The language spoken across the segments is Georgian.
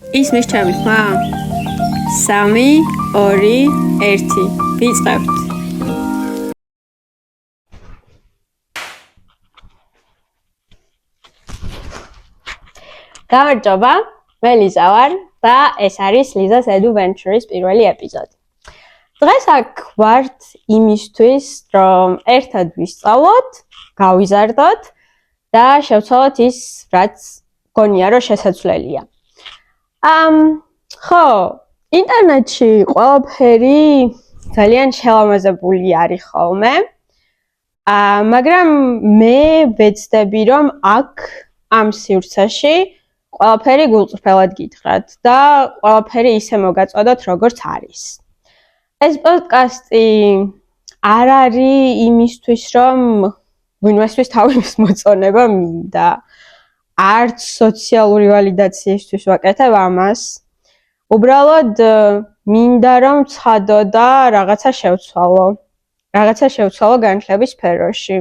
ისმის ჩემი ხმა? 3, 2, 1. ვიწყებთ. გამარჯობა, მე ლიზა ვარ და ეს არის ლიზას Adventure-ის პირველი ეპიზოდი. დღეს აქ ვართ იმისთვის, რომ ერთად ვისწავლოთ, გავიზარდოთ და შევცვალოთ ის, რაც გონია, რომ შესაძლებელია. ხო, ინტერნეტში ყველაფერი ძალიან შელამაზებული არის ხოლმე. მაგრამ მე ვეცდები, რომ აქ ამ სივრცეში ყველაფერი გულწრფელად გითხრათ და ყველაფერი ისე მოგაწოდოთ, როგორც არის. ეს პოდკასტი არ არის იმისთვის, რომ ვინმესთვის თავის მოწონება მინდა. არც სოციალური ვალიდაციისთვის ვაკეთებ ამას. უბრალოდ მინდა რომ ცხადო და რაღაცა შევცვალო. რაღაცა შევცვალო განათლების სფეროში.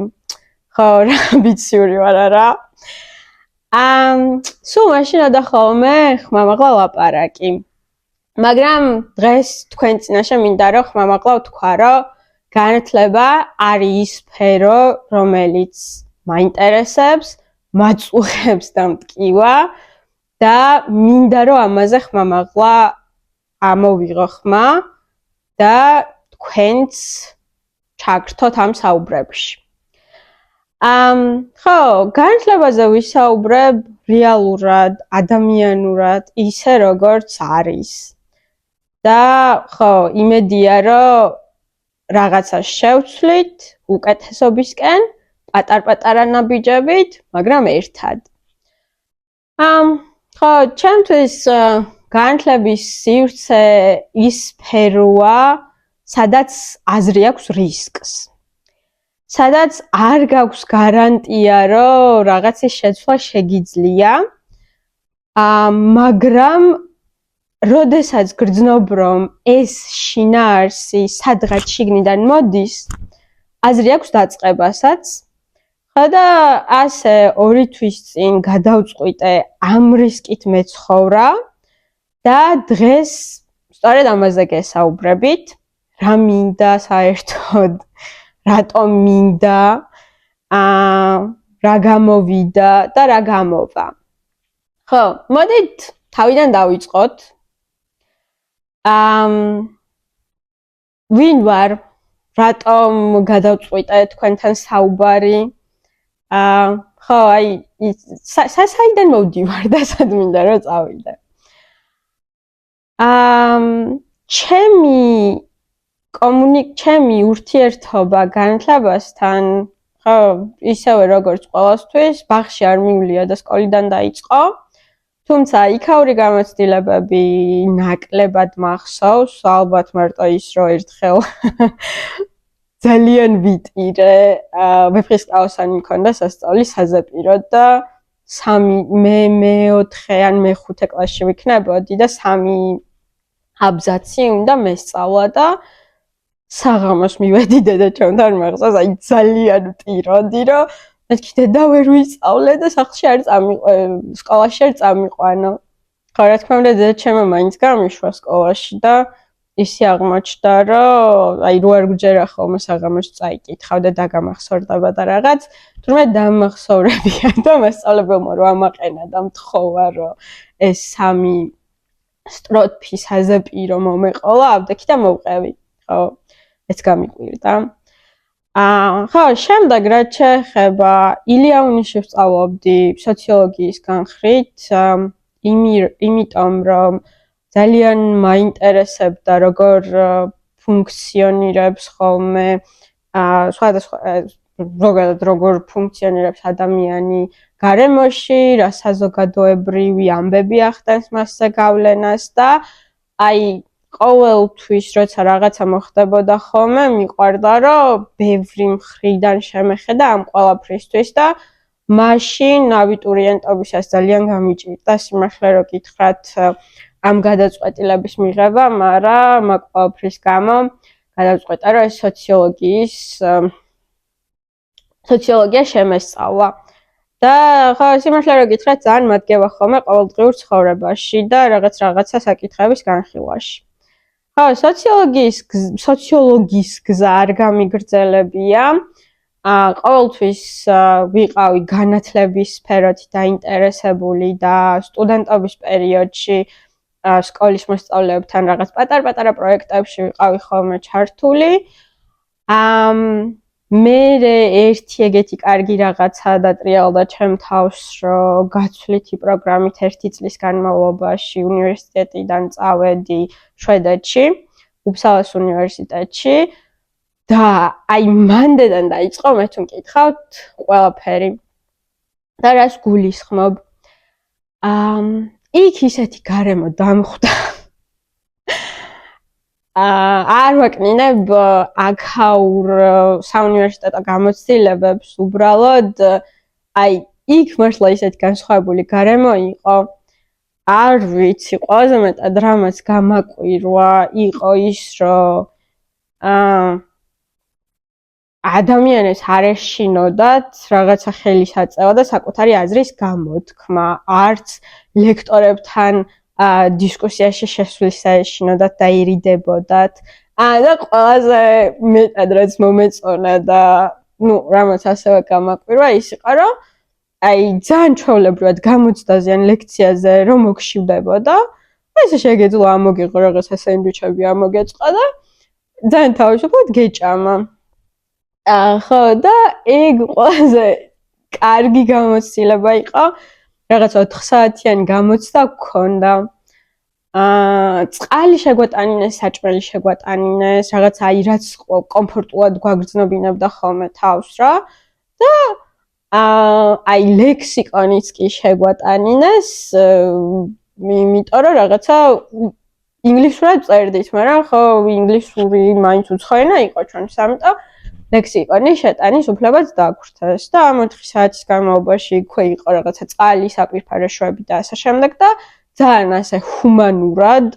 ხო, რა ამბიციური ვარ არა? სულ მაშინ ხოლმე ხმამაღლა ლაპარაკი. მაგრამ დღეს თქვენ წინაშე მინდა რომ ხმამაღლა ვთქვა, რომ განათლება არის ის სფერო, რომელიც მაინტერესებს, მაწუხებს და მტკივა და მინდა რომ ამაზე ხმამაღლა ამოვიღო ხმა და თქვენც ჩაგრთოთ ამ საუბრებში. ხო, განათლებაზე ვისაუბრებ რეალურად, ადამიანურად, ისე როგორც არის. და ხო, იმედია რომ რაღაცა შევცვლით უკეთესობისკენ, პატარ-პატარა ნაბიჯებით, მაგრამ ერთად. ხო, ჩემთვის განათლების სივრცე ის სფეროა, სადაც აზრი აქვს რისკს. სადაც არ გაქვს გარანტია, რომ რაღაცის შეცვლა შეგიძლია, მაგრამ როდესაც გრძნობ, რომ ეს შინაარსი სადღაც შიგნიდან მოდის, აზრი აქვს დაწყებასაც. ხო და ასე 2 თვის წინ გადავწყვიტე ამ რისკით მეცხოვრა და დღეს სწორედ ამაზე გესაუბრებით, რა მინდა საერთოდ, რატომ მინდა, რა გამოვიდა და რა გამოვა. ხო, მოდით თავიდან დავიწყოთ. ვინ ვარ? რატომ გადავწყვიტე თქვენთან საუბარი? ხო, აი, საიდან მოვდივარ და სად მინდა რომ წავიდე. ჩემი ურთიერთობა განათლებასთან, ხო, ისევე როგორც ყველასთვის, ბაღში არ მივლია და სკოლიდან დაიწყო. თუმცა იქაური გამოცდილებები ნაკლებად მახსოვს, ალბათ მარტო ის, რომ ერთხელ ძალიან ვიტირე, ვეფხისტყაოსანი მქონდა სასწავლის საზეპიროდ და მე-4 ან მე-5 კლასში ვიქნებოდი და 3 აბზაცი უნდა მესწავლა და საღამოს მივედი დედაჩემთან მაღაზიაში, აი ძალიან ვტიროდი, რომ მეთქი დედა ვერ ვისწავლე და სკოლაში არ წამიყვანო. ხო, რა თქმა უნდა, დედაჩემმა მაინც გამიშვა სკოლაში და ისე აღმოჩნდა, რომ აი რო არ გვჯერა ხოლმე საღამოს წაიკითხავ და დაგამახსოვრდება და რაღაც, თუმცა დამახსოვრებია და მასწავლებელმა რო ამაყენა და მთხოვა, რომ ეს 3 სტროფი საზეპირო მომეყოლა, აბდექი და მოვყევი. ხო, ეს გამიკვირდა. ხო, შემდეგ რაც შეეხება ილიაუნიში ვსწავლობდი სოციოლოგიის განხრით, იმიტომ რომ ძალიან მაინტერესებდა როგორ ფუნქციონირებს ხოლმე სხვადასხვა ზოგადად როგორ ფუნქციონირებს ადამიანი გარემოში, რა საზოგადოებრივი ამბები ახდენს მასზე გავლენას და აი ყოველთვის როცა რაღაცა მოხდებოდა ხოლმე, მიყვარდა რომ ბევრი მხრიდან შემეხედა ამ ყველაფრისთვის და მაშინ აბიტურიენტობისას ძალიან გამიჭირდა სიმართლე რო გითხრათ ამ გადაწყვეტილების მიღება, მაგრამ მაგ ყველაფრის გამო გადავწყვეტა რომ ეს სოციოლოგია შემესწავლა. და ხო სიმართლე რომ გითხრათ ძალიან მადგება ხოლმე ყოველდღიურ ცხოვრებაში და რაღაცა საკითხების განხილვაში. ხო, სოციოლოგის გზა არ გამიგრძელებია. ყოველთვის ვიყავი განათლების სფეროთი დაინტერესებული და სტუდენტობის პერიოდში სკოლის მოსწავლეებთან რაღაც პატარ-პატარა პროექტებში ვიყავი ხოლმე ჩართული. მე ერთი ეგეთი კარგი რაღაცა დატრიალდა ჩემ თავს, რომ გაცვლითი პროგრამით 1 წლის განმავლობაში უნივერსიტეტიდან წავედი შვედეთში, უფსალას უნივერსიტეტში და აი მანდედან დაიწყო მე თუ მკითხავთ ყველაფერი. და რას გულისხმობ? იქ ისეთი გარემო დამხვდა. არ ვაკნინებ აქაურ საუნივერსიტეტო გამოცდილებებს, უბრალოდ აი იქ მართლა ისეთი განსხვავებული გარემო იყო. არ ვიცი, ყველაზე მეტად რამაც გამაკვირვა იყო ის, რომ ადამიანებს არ ეშინოდათ რაღაცა ხელისაწევა და საკუთარი აზრის გამოთქმა, არც ლექტორებთან დისკუსიაში შესვლის საეშინოდათ და ირიდებოდათ. და ყველაზე მეტად რაც მომეწონა და რამაც ასევე გამაკვირვა ის იყო, რომ აი ძალიან ჩვეულებრივად გამოცდაზე ან ლექციაზე რომ მოგშივდებოდა, ესე შეგეძლო ამოგიღო რაღაცა სენდვიჩები ამოგეწყო და ძალიან თავისუფლად გეჭამა. ხო და ეგ ყველაზე კარგი გამოცდილება იყო. რაღაც 4 საათიანი გამოცდა გქონდა. წყალი შეგვატანინეს, საჭმელი შეგვატანინეს, რაღაც აი რაც კომფორტულად გვაგრძნობინებდა ხოლმე თავს რა. და აი ლექსიკონიც კი შეგვატანინეს, იმიტომ რომ რაღაცა ინგლისურად წერდით, მაგრამ ხო ინგლისური მაინც უცხოენა იყო ჩვენს, ამიტომ ლექსიკონის შეტანის უფლებაც დაგვრთეს და ამ 4 საათის განმავლობაში იქვე იყო რაღაცა წყალი, საპირფარე შვები და ასე შემდეგ და ძალიან ასე ჰუმანურად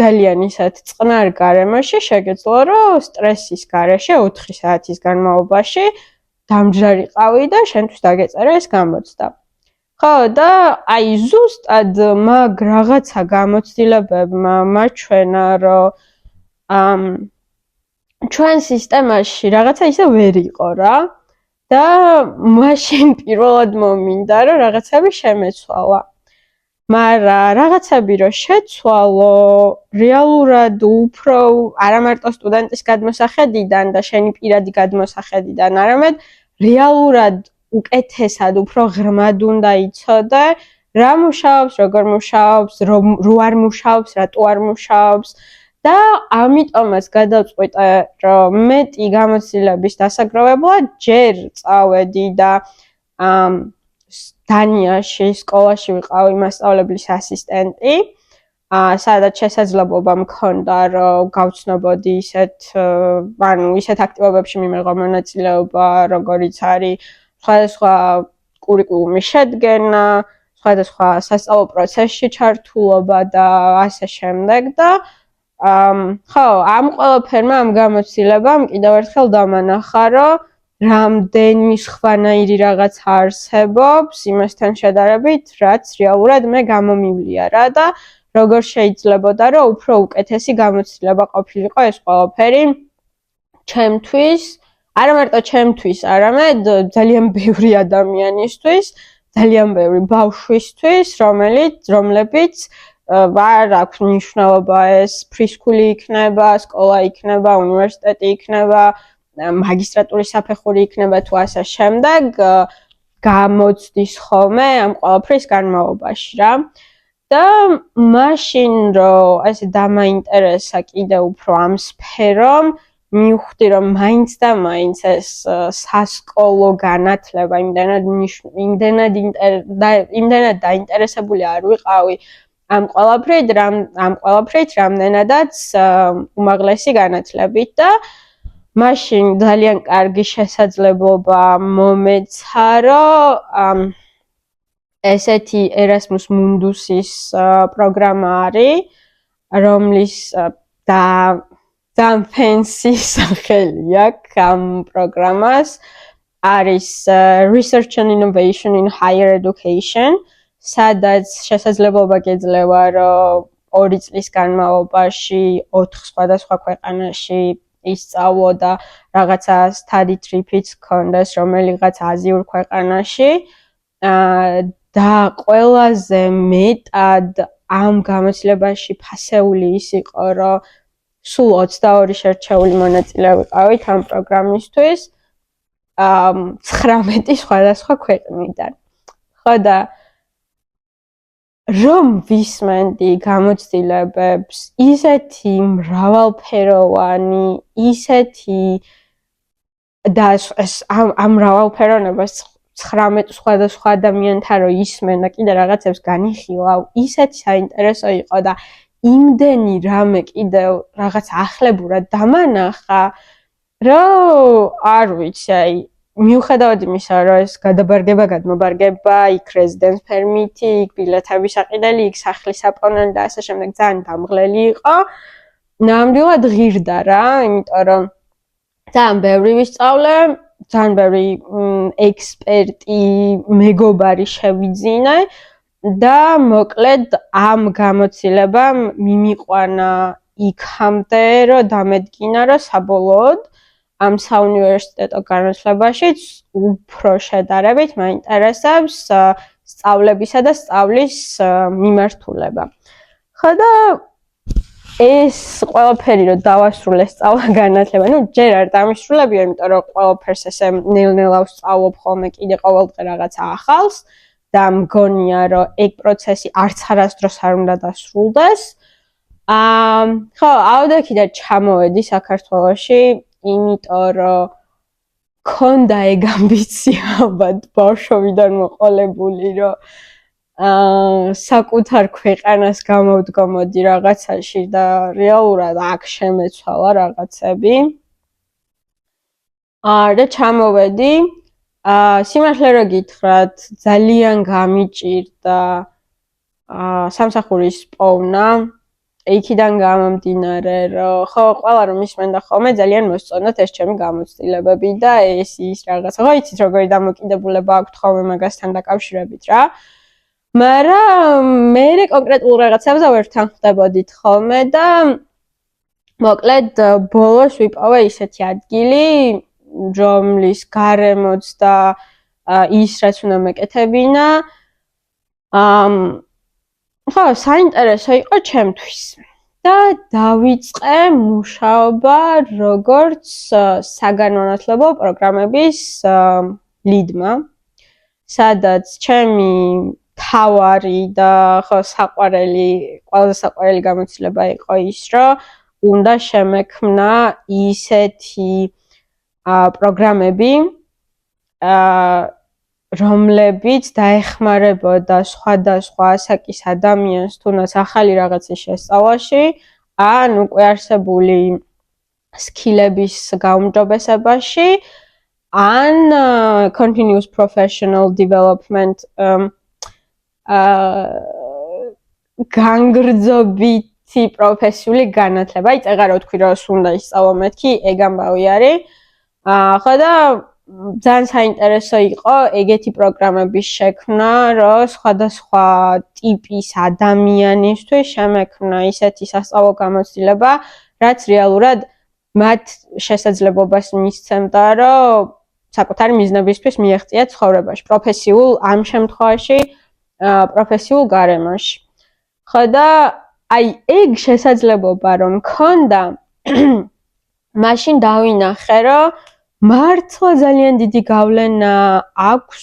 ძალიან ისეთ წყნარ გარემოში შეგეძლო რომ სტრესის გარეშე 4 საათის განმავლობაში დამჯდარიყავი და შენთვის დაგეწერა ეს გამოცდა. ხო და აი ზუსტად მაგ რაღაცა გამოცდილებებმა მაჩვენა რომ ჩვენ სისტემაში რაღაცა ისე ვერ იყო რა და მაშინ პირველად მომინდა რომ რაღაცები შემეცვალა. მაგრამ რაღაცები რომ შეცვალო, რეალურად უფრო არა მარტო სტუდენტის გადმოსახედიდან და შენი პირადი გადმოსახედიდან, არამედ რეალურად უკეთესად, უფრო ღრმად უნდა იცოდე, რა მუშაობს, როგორ მუშაობს, რო არ მუშაობს, რატო არ მუშაობს. და ამიტომაც გადავწყვიტე, რომ მეტი გამოცდილების დასაგროვებლად ჯერ წავედი და დანიაში სკოლაში ვიყავი მასწავლებლის ასისტენტი, სადაც შესაძლებლობა მქონდა, რომ გავცნობოდი ისეთ აქტივობებში მიმეღო მონაწილეობა, როგორიც არის სხვადასხვა კურიკულუმის შედგენა, სხვადასხვა სასწავლო პროცესში ჩართულობა და ასე შემდეგ და ხო, ამ ყველაფერმა ამ გამოცდილებამ კიდევ ერთხელ დამანახა, რომ რამდენი სხვანაირი რაღაც არსებობს იმასთან შედარებით, რაც რეალურად მე გამომივლია რა და როგორ შეიძლებოდა, რომ უფრო უკეთესი გამოცდილება ყოფილიყო ეს ყველაფერი ჩემთვის, არა მარტო ჩემთვის, არამედ ძალიან ბევრი ადამიანისთვის, ძალიან ბევრი ბავშვისთვის, რომლებიც არ აქვს მნიშვნელობა ეს ფრისკული იქნება, სკოლა იქნება, უნივერსიტეტი იქნება, მაგისტრატურის საფეხური იქნება თუ ასე შემდეგ, გამოცდის ხოლმე ამ ყველაფრის განმავლობაში რა. და მაშინ რომ ესე დამაინტერესა კიდევ უფრო ამ სფერომ, მივხვდი რომ მაინც და მაინც ეს სასკოლო განათლება იმდენად დაინტერესებული არ ვიყავი ამ ყველაფრით, რამდენადაც უმაღლესი განათლებით და მაშინ ძალიან კარგი შესაძლებლობა მომეცა, რომ ესეთი Erasmus Mundus-ის პროგრამა არის, რომლის და ძალიან fancy სახელი აქვს ამ პროგრამას. არის Research and Innovation in Higher Education, სადაც შესაძლებლობა გეძლევა, რომ 2 წლის განმავლობაში 4 სხვადასხვა ქვეყანაში ისწავლო და რაღაცა study trip-იც გქონდეს რომელიღაც აზიურ ქვეყანაში. და ყველაზე მეტად ამ გამოცდილებაში ფასეული ის იყო, რომ სულ 22 შერჩეული მონაწილე ვიყავით ამ პროგრამისთვის 19 სხვადასხვა ქვეყნიდან. ხო და რომ ვისმენდი გამოცდილებებს, ისეთი მრავალფეროვანი, ისეთი და ამ მრავალფეროვნებას 19 სხვადასხვა ადამიანთან რო ისმენ და კიდე რაღაცებს განიხილავ, ისეთი საინტერესო იყო და იმდენი რამე კიდევ რაღაც ახლებურად დამანახა, რომ არ ვიცი, აი მიუხედავად იმისა, რომ ეს გადმობარგება, იქ residence permit-ი, იქ ბილეთების აყიდელი, იქ სახლის აპონენტი და ასე შემდეგ ძალიან დამღლელი იყო. ნამდვილად ღირდა რა, იმიტომ რომ ძალიან ბევრი ვისწავლე, ძალიან ბევრი ექსპერტი, მეგობარი შევიძინე და მოკლედ ამ გამოცდილებამ მიმიყვანა იქამდე, რომ დამედგინა, რომ საბოლოოდ ამ საუნივერსიტეტო განათლებაშიც უფრო შედარებით მაინტერესებს სწავლებისა და სწავლის მიმართულება. ხო და ეს ყველაფერი რომ დავასრულე სწავლა განათლება, ჯერ არ დამისრულებია, იმიტომ რომ ყველაფერს ესე ნელ-ნელა ვსწავლობ ხოლმე კიდე ყოველდღე რაღაცა ახალს და მგონია რომ ეგ პროცესი არც არასდროს არ უნდა დასრულდეს. ხო, ავდექი და ჩამოვედი საქართველოში, იმიტომ რომ ქონდა ეგ ამბიცია ალბათ ბავშვობიდან მოყოლებული, რომ საკუთარ ქვეყანას გამოვდგომოდი რაღაცაში და რეალურად აქ შემეცვალა რაღაცები. და ჩამოვედი, სიმართლე რომ გითხრათ, ძალიან გამიჭირდა სამსახურის პოვნა. იქიდან გამომდინარე, რომ ხო, ყველა რომ ისმენდა ხოლმე, ძალიან მოსწონდათ ეს ჩემი გამოცდილებები და ეს ის რაღაცა. ხო, იცით როგორი დამოკიდებულება აქვთ ხოლმე მაგასთან დაკავშირებით რა. მაგრამ მე კონკრეტულ რაღაცებზე ვერ თანხმდებოდით ხოლმე და მოკლედ ბოლოს ვიპოვე ისეთი ადგილი, რომლის გარემოც და ის რაც უნდა მეკეთებინა, ხო, საინტერესო იყო ჩემთვის. და დავიწყე მუშაობა როგორც საგანმანათლებლო პროგრამების ლიდმა, სადაც ჩემი თავარი და ხო ყველაზე საყვარელი გამოცდილება იყო ის, რომ უნდა შემექმნა ისეთი პროგრამები, რომლებიც დაეხმარებოდა სხვადასხვა ასაკის ადამიანს თუნდაც ახალი რაღაცის შესწავლაში, ან უკვე არსებული სკილების გაუმჯობესებაში, ან continuous professional development განგრძობითი პროფესიული განათლება. აი, წეღარო ვთქვი, რომ უნდა ისწავლო მეთქი, ეგ ამბავი არის. ხო და ძალიან საინტერესო იყო ეგეთი პროგრამების შექმნა, რომ სხვადასხვა ტიპის ადამიანისთვის შემექმნა ისეთი სასწავლო გამოცდილება, რაც რეალურად მათ შესაძლებლობას მისცემდა, რომ საკუთარი მიზნებისთვის მიაღწიათ ცხოვრებაში, ამ შემთხვევაში პროფესიულ გარემოში. ხო და აი ეგ შესაძლებლობა რომ მქონდა, მაშინ დავინახე, რომ მართლა ძალიან დიდი გავლენა აქვს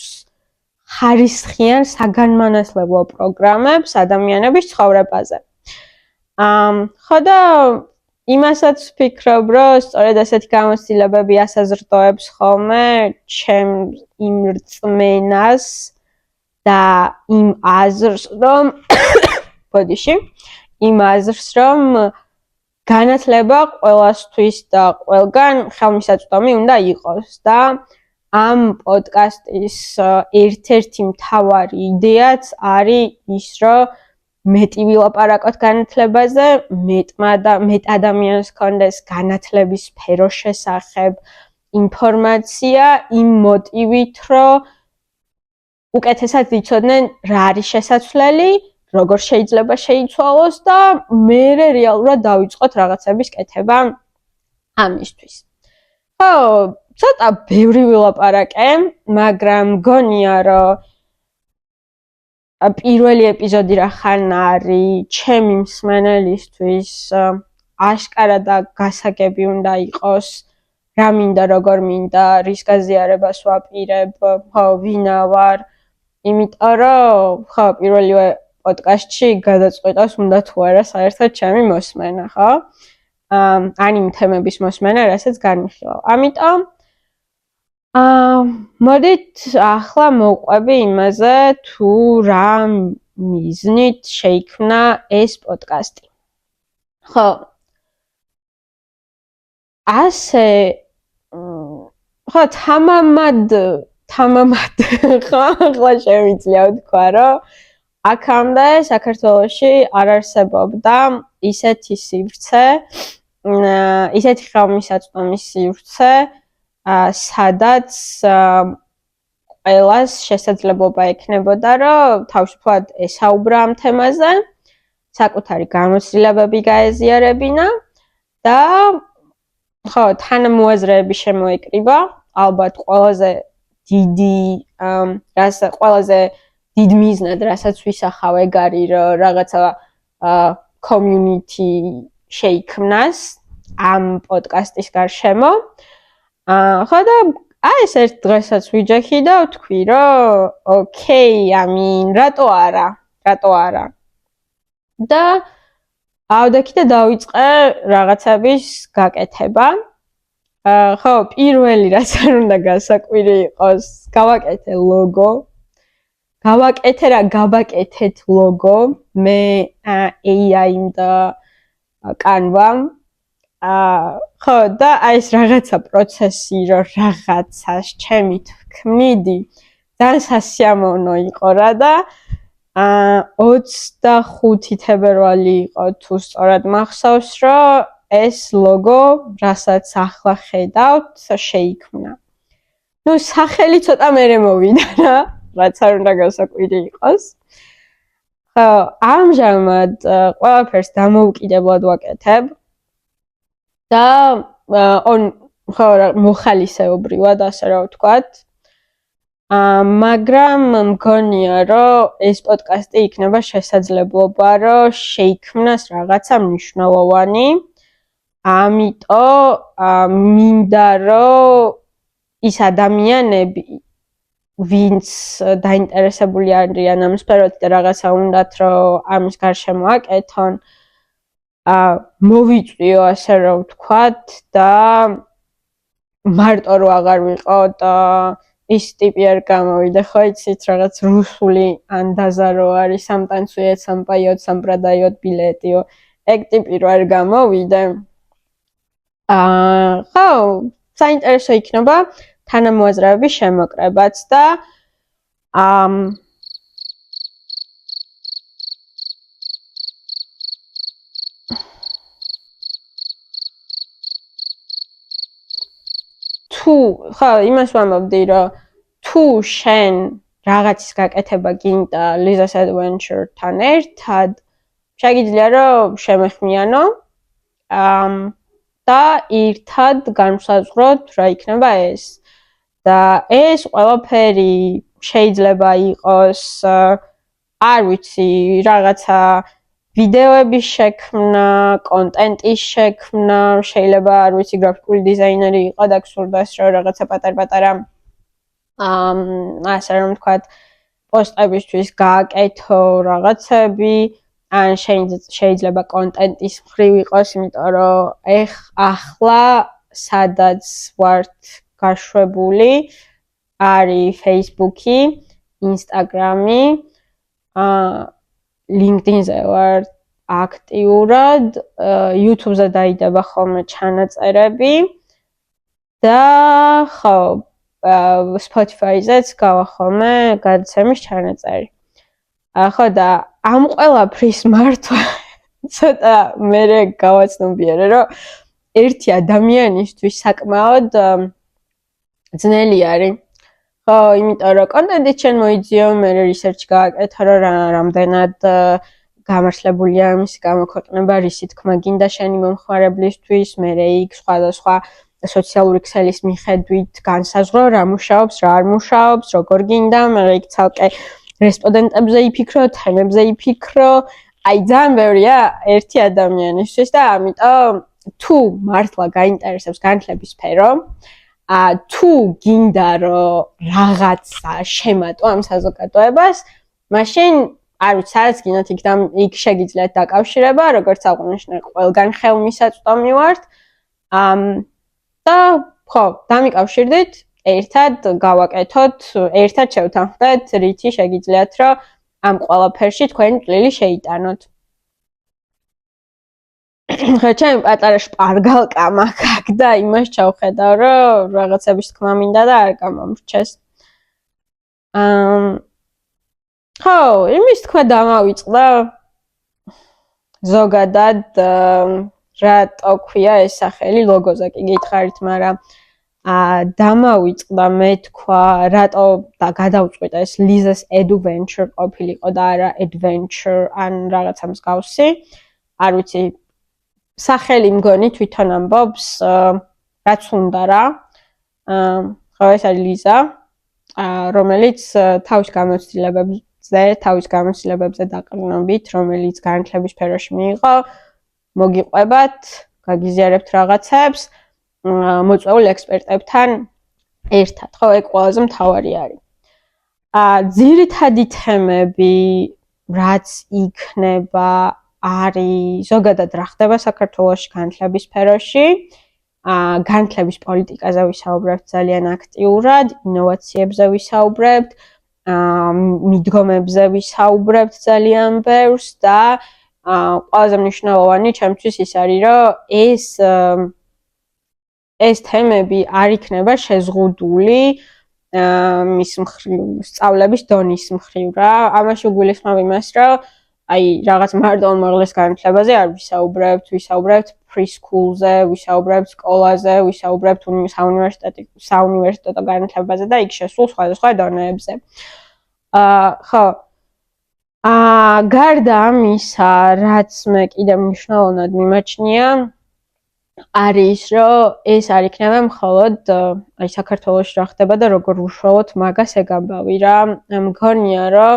ხარისხიან საგანმანათლებლო პროგრამებს ადამიანების ცხოვრებაზე. ხო და იმასაც ვფიქრობ, რომ სწორედ ასეთი გამოცდილებები ასაზრდოებს ხოლმე ჩემს იმ რწმენას და იმ აზრს, რომ განათლება ყველასთვის და ყველგან ხელმისაწვდომი უნდა იყოს და ამ პოდკასტის ერთ-ერთი მთავარი იდეაც არის ის, რომ მეტი ვილაპარაკოთ განათლებაზე, მეტ ადამიანს ქონდეს განათლების სფეროს შესახებ ინფორმაცია იმ მოტივით, რომ უკეთესად იცოდნენ რა არის შესაძლებელი, როგორ შეიძლება შეიცვალოს და მერე რეალურად დავიწყოთ რაღაცების კეთება ამისთვის. ხო, ცოტა ბევრი ვილაპარაკე, მაგრამ მგონია, რომ პირველი ეპიზოდი რახან არის ჩემი მსმენელისთვის აშკარა და გასაგები უნდა იყოს, რა მინდა, როგორ მინდა, რის გაზიარებას ვაპირებ, ხო, ვინა ვარ, იმიტომ რომ ხო, პირველივე პოდკასტში გადაწყვიტავს უნდა თუ არა საერთოდ ჩემი მოსმენა, ხო? ან იმ თემების მოსმენა, რასაც განვიხილავ. ამიტომ მოდით ახლა მოვყვები იმაზე, თუ რა მიზნით შეიქმნა ეს პოდკასტი. ხო. ასე ხო, თამამად ხო, ახლა შემიძლია ვთქვა, რომ აქამდე საქართველოში არ არსებობდა ისეთი სივრცე, ისეთი ხელმისაწვდომი სივრცე, სადაც ყველას შესაძლებლობა ექნებოდა, რომ თავისუფლად ესაუბრა ამ თემაზე, საკუთარი გამოცდილებები გაეზიარებინა და ხო, თანამოაზრეები შემოეკრიბა, ალბათ ყველაზე დიდ მიზნად, რასაც ვისახავ, ეგ არის, რომ რაღაცა community შეიქმნას ამ პოდკასტის გარშემო. ხო და ეს ერთ დღესაც ვიჯექი და ვთქვი, რომ ოკეი, რატო არა. და ავდექი და დავიწყე რაღაცების გაკეთება. ხო, პირველი რაც არ უნდა გასაკვირი იყოს, გავაკეთე ლოგო. გავაკეთეთ ლოგო, მე AI-მ და Canva-მ. ხო, და ეს რაღაცა პროცესი, რომ რაღაცას ჩემი თქმიდი, ძალიან სასიამოვნო იყო რა და 25 თებერვალი იყო თუ სწორად მახსოვს, რომ ეს ლოგო, რასაც ახლა ხედავთ, შეიქმნა. ნუ სახელი ცოტა მერე მოვიდა რა, რაც არ უნდა გასაკვირი იყოს. ხო, ამჟამად ყველაფერს დამოუკიდებლად ვაკეთებ. და ხო, მოხალისეობრივად, ასე რა ვთქვათ. მაგრამ მგონია, რომ ეს პოდკასტი იქნება შესაძლებლობა, რომ შეიქმნას რაღაცა მნიშვნელოვანი. ამიტომ მინდა, რომ ის ადამიანები, ვინც დაინტერესებული არიან ამ სფეროთი და რაღაცა უნდათ, რომ ამის გარშემო აკეთონ, მოვიწვიო, ასე რა ვთქვათ და მარტო რო აღარ ვიყო და ის ტიპი არ გამოვიდა, ხო იცით, რაღაც რუსული ანდაზა რო არის, სამტანცუიეთ, სამპაიოთ, სამპრადაიოთ ბილეტიო, ეგ ტიპი რო არ გამოვიდა. ხო, საინტერესო იქნება თანამოაზრეების შემოკრებაც და ხო, იმას ვამბობდი, რომ თუ შენ რაღაცის გაკეთება გინდა Liza's Adventure-თან ერთად, შეგიძლია რომ შემეხმიანო და ერთად განვსაზღვროთ რა იქნება ეს. და ეს ყველაფერი შეიძლება იყოს, არ ვიცი, რაღაცა ვიდეოების შექმნა, კონტენტის შექმნა, შეიძლება, არ ვიცი, გრაფიკული დიზაინერი იყო და გსურდეს, რომ რაღაცა პატარ-პატარა ასე რომ ვთქვათ, პოსტებისთვის გააკეთო რაღაცები, ან შეიძლება კონტენტის მხრივ იყოს, იმიტომ რომ ახლა სადაც ვართ გაშვებული, არის Facebook-ი, Instagram-ი, LinkedIn-ზე ვარ აქტიურად, YouTube-ზე დაიდება ხოლმე ჩანაწერები და ხო, Spotify-ზეც გავა ხოლმე გადაცემის ჩანაწერი. ხო და ამ ყველაფრის მართვა ცოტა მერე გავაცნობიერე, რომ ერთი ადამიანისთვის საკმაოდ ძნელი არის. ხო, იმიტომ რომ კონტენტი ჩვენ მოიძიო, მე რისერჩი გააკეთა, რომ რამდენად გამართლებულია მისი გამოქვეყნება, რისი თქმა გინდა შენი მომხმარებლისთვის, მე იქ სხვადასხვა სოციალური ქსელის მიხედვით განსაზღვრო, რა მუშაობს, რა არ მუშაობს, როგორ გინდა, მე იქ ცალკე რესპონდენტებზე იფიქრო, თემებზე იფიქრო, აი ძალიან ბევრია ერთი ადამიანისთვის და ამიტომ თუ მართლა გაინტერესებს განათლების სფერო, თუ გინდა რომ რაღაცა შემატო ამ საზოგადოებას, მაშინ არ ვიცი, სადაც გინდათ იქ შეგიძლიათ დაკავშირება, როგორც აღვნიშნე, ყველგან ხელმისაწვდომი ვართ. და ხო, დამიკავშირდით, ერთად გავაკეთოთ, ერთად შევთანხმდეთ, რითი შეგიძლიათ, რომ ამ ყველაფერში თქვენი წვლილი შეიტანოთ. ხო, ჩემი პატარა შპარგალკა მაგ და იმას ჩავხედავ, რომ რაღაცების თქმა მინდა და არ გამომრჩეს. ხო, იმის თქმა დამავიწყდა ზოგადად რატო ქვია ეს სახელი ლოგოზე კი გითხარით, მაგრამ დამავიწყდა მე თქვა რატო და გადავწყვიტა ეს Liza's Adventure ყოფილიყო და არა Adventure ან რაღაცა მსგავსი. არ ვიცი, სახელი მგონი თვითონ ამბობს, რაც უნდა რა. ხო, ეს არის ლიზა, რომელიც თავის გამოცდილებებზე დაყრდნობით, რომელიც განათლების სფეროში მიიღო, მოგიყვებათ, გაგიზიარებთ რაღაცებს, მოწვეულ ექსპერტებთან ერთად. ხო, ეგ ყველაზე მთავარი არის. ძირითადი თემები, რაც იქნება, არის ზოგადად რა ხდება საქართველოში განათლების სფეროში, განათლების პოლიტიკაზე ვისაუბრებთ ძალიან აქტიურად, ინოვაციებზე ვისაუბრებთ, მიდგომებზე ვისაუბრებთ ძალიან ბევრს და ყველაზე მნიშვნელოვანი ჩემთვის ის არის, რომ ეს თემები არ იქნება შეზღუდული მის მხრივ სწავლების დონის მხრივ რა. ამაში უგულისხმობ იმას, რომ აი რაღაც მარტო უმაღლეს განათლებაზე არ ვისაუბრებთ preschool-ზე, ვისაუბრებთ სკოლაზე, ვისაუბრებთ საუნივერსიტეტო განათლებაზე და იქ შესულ სხვადასხვა დონეებზე. ხო. გარდა ამისა, რაც მე კიდევ მნიშვნელოვნად მიმაჩნია, არის, რომ ეს არ იქნება მხოლოდ აი საქართველოში რა ხდება და როგორ უშუალოდ მაგას ეგამბავი რა. მგონია, რომ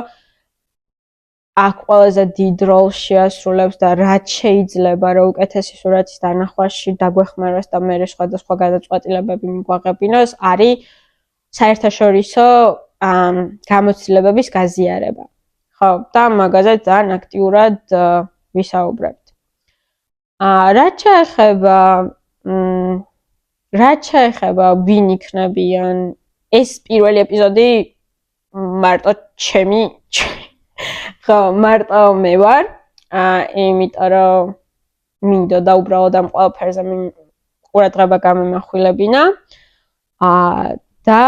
აქ ყველაზე დიდ როლს შეასრულებს და რაც შეიძლება, რომ უკეთესი სურათის დანახვაში დაგვეხმაროს და მე სხვადასხვა გადაწყვეტილებები მიგვაღებინოს, არის საერთაშორისო გამოცდილებების გაზიარება. ხო, და მაგაზე ძალიან აქტიურად ვისაუბრებთ. რაც შეეხება ვინ იქნებიან, ეს პირველი ეპიზოდი მარტო ჩემი ხო, მარტო მე ვარ, იმიტომ რომ მინდოდა უბრალოდ ამ ყველაფერზე ყურადღება გამიმახვილებინა. და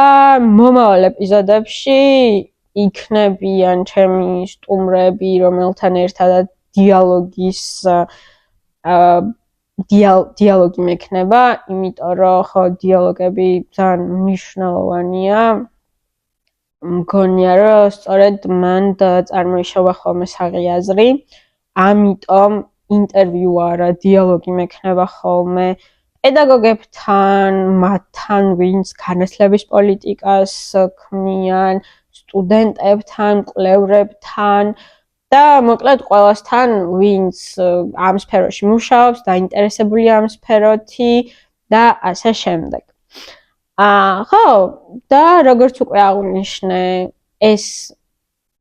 მომავალ ეპიზოდებში იქნებიან ჩემი სტუმრები, რომელთან ერთადაც დიალოგი მექნება, იმიტომ რომ ხო დიალოგები ძალიან მნიშვნელოვანია. მგონია, რომ სწორედ მან წარმოიშობა ხოლმე საღიაზრი, ამიტომ ინტერვიუ არა, დიალოგი მექნება ხოლმე პედაგოგებთან, მათთან, ვინც განათლების პოლიტიკას ქმნიან, სტუდენტებთან, კვლევრებთან და მოკლედ ყველასთან, ვინც ამ სფეროში მუშაობს, დაინტერესებულია ამ სფეროთი და ასე შემდეგ. ხო, და როგორც უკვე აღვნიშნე, ეს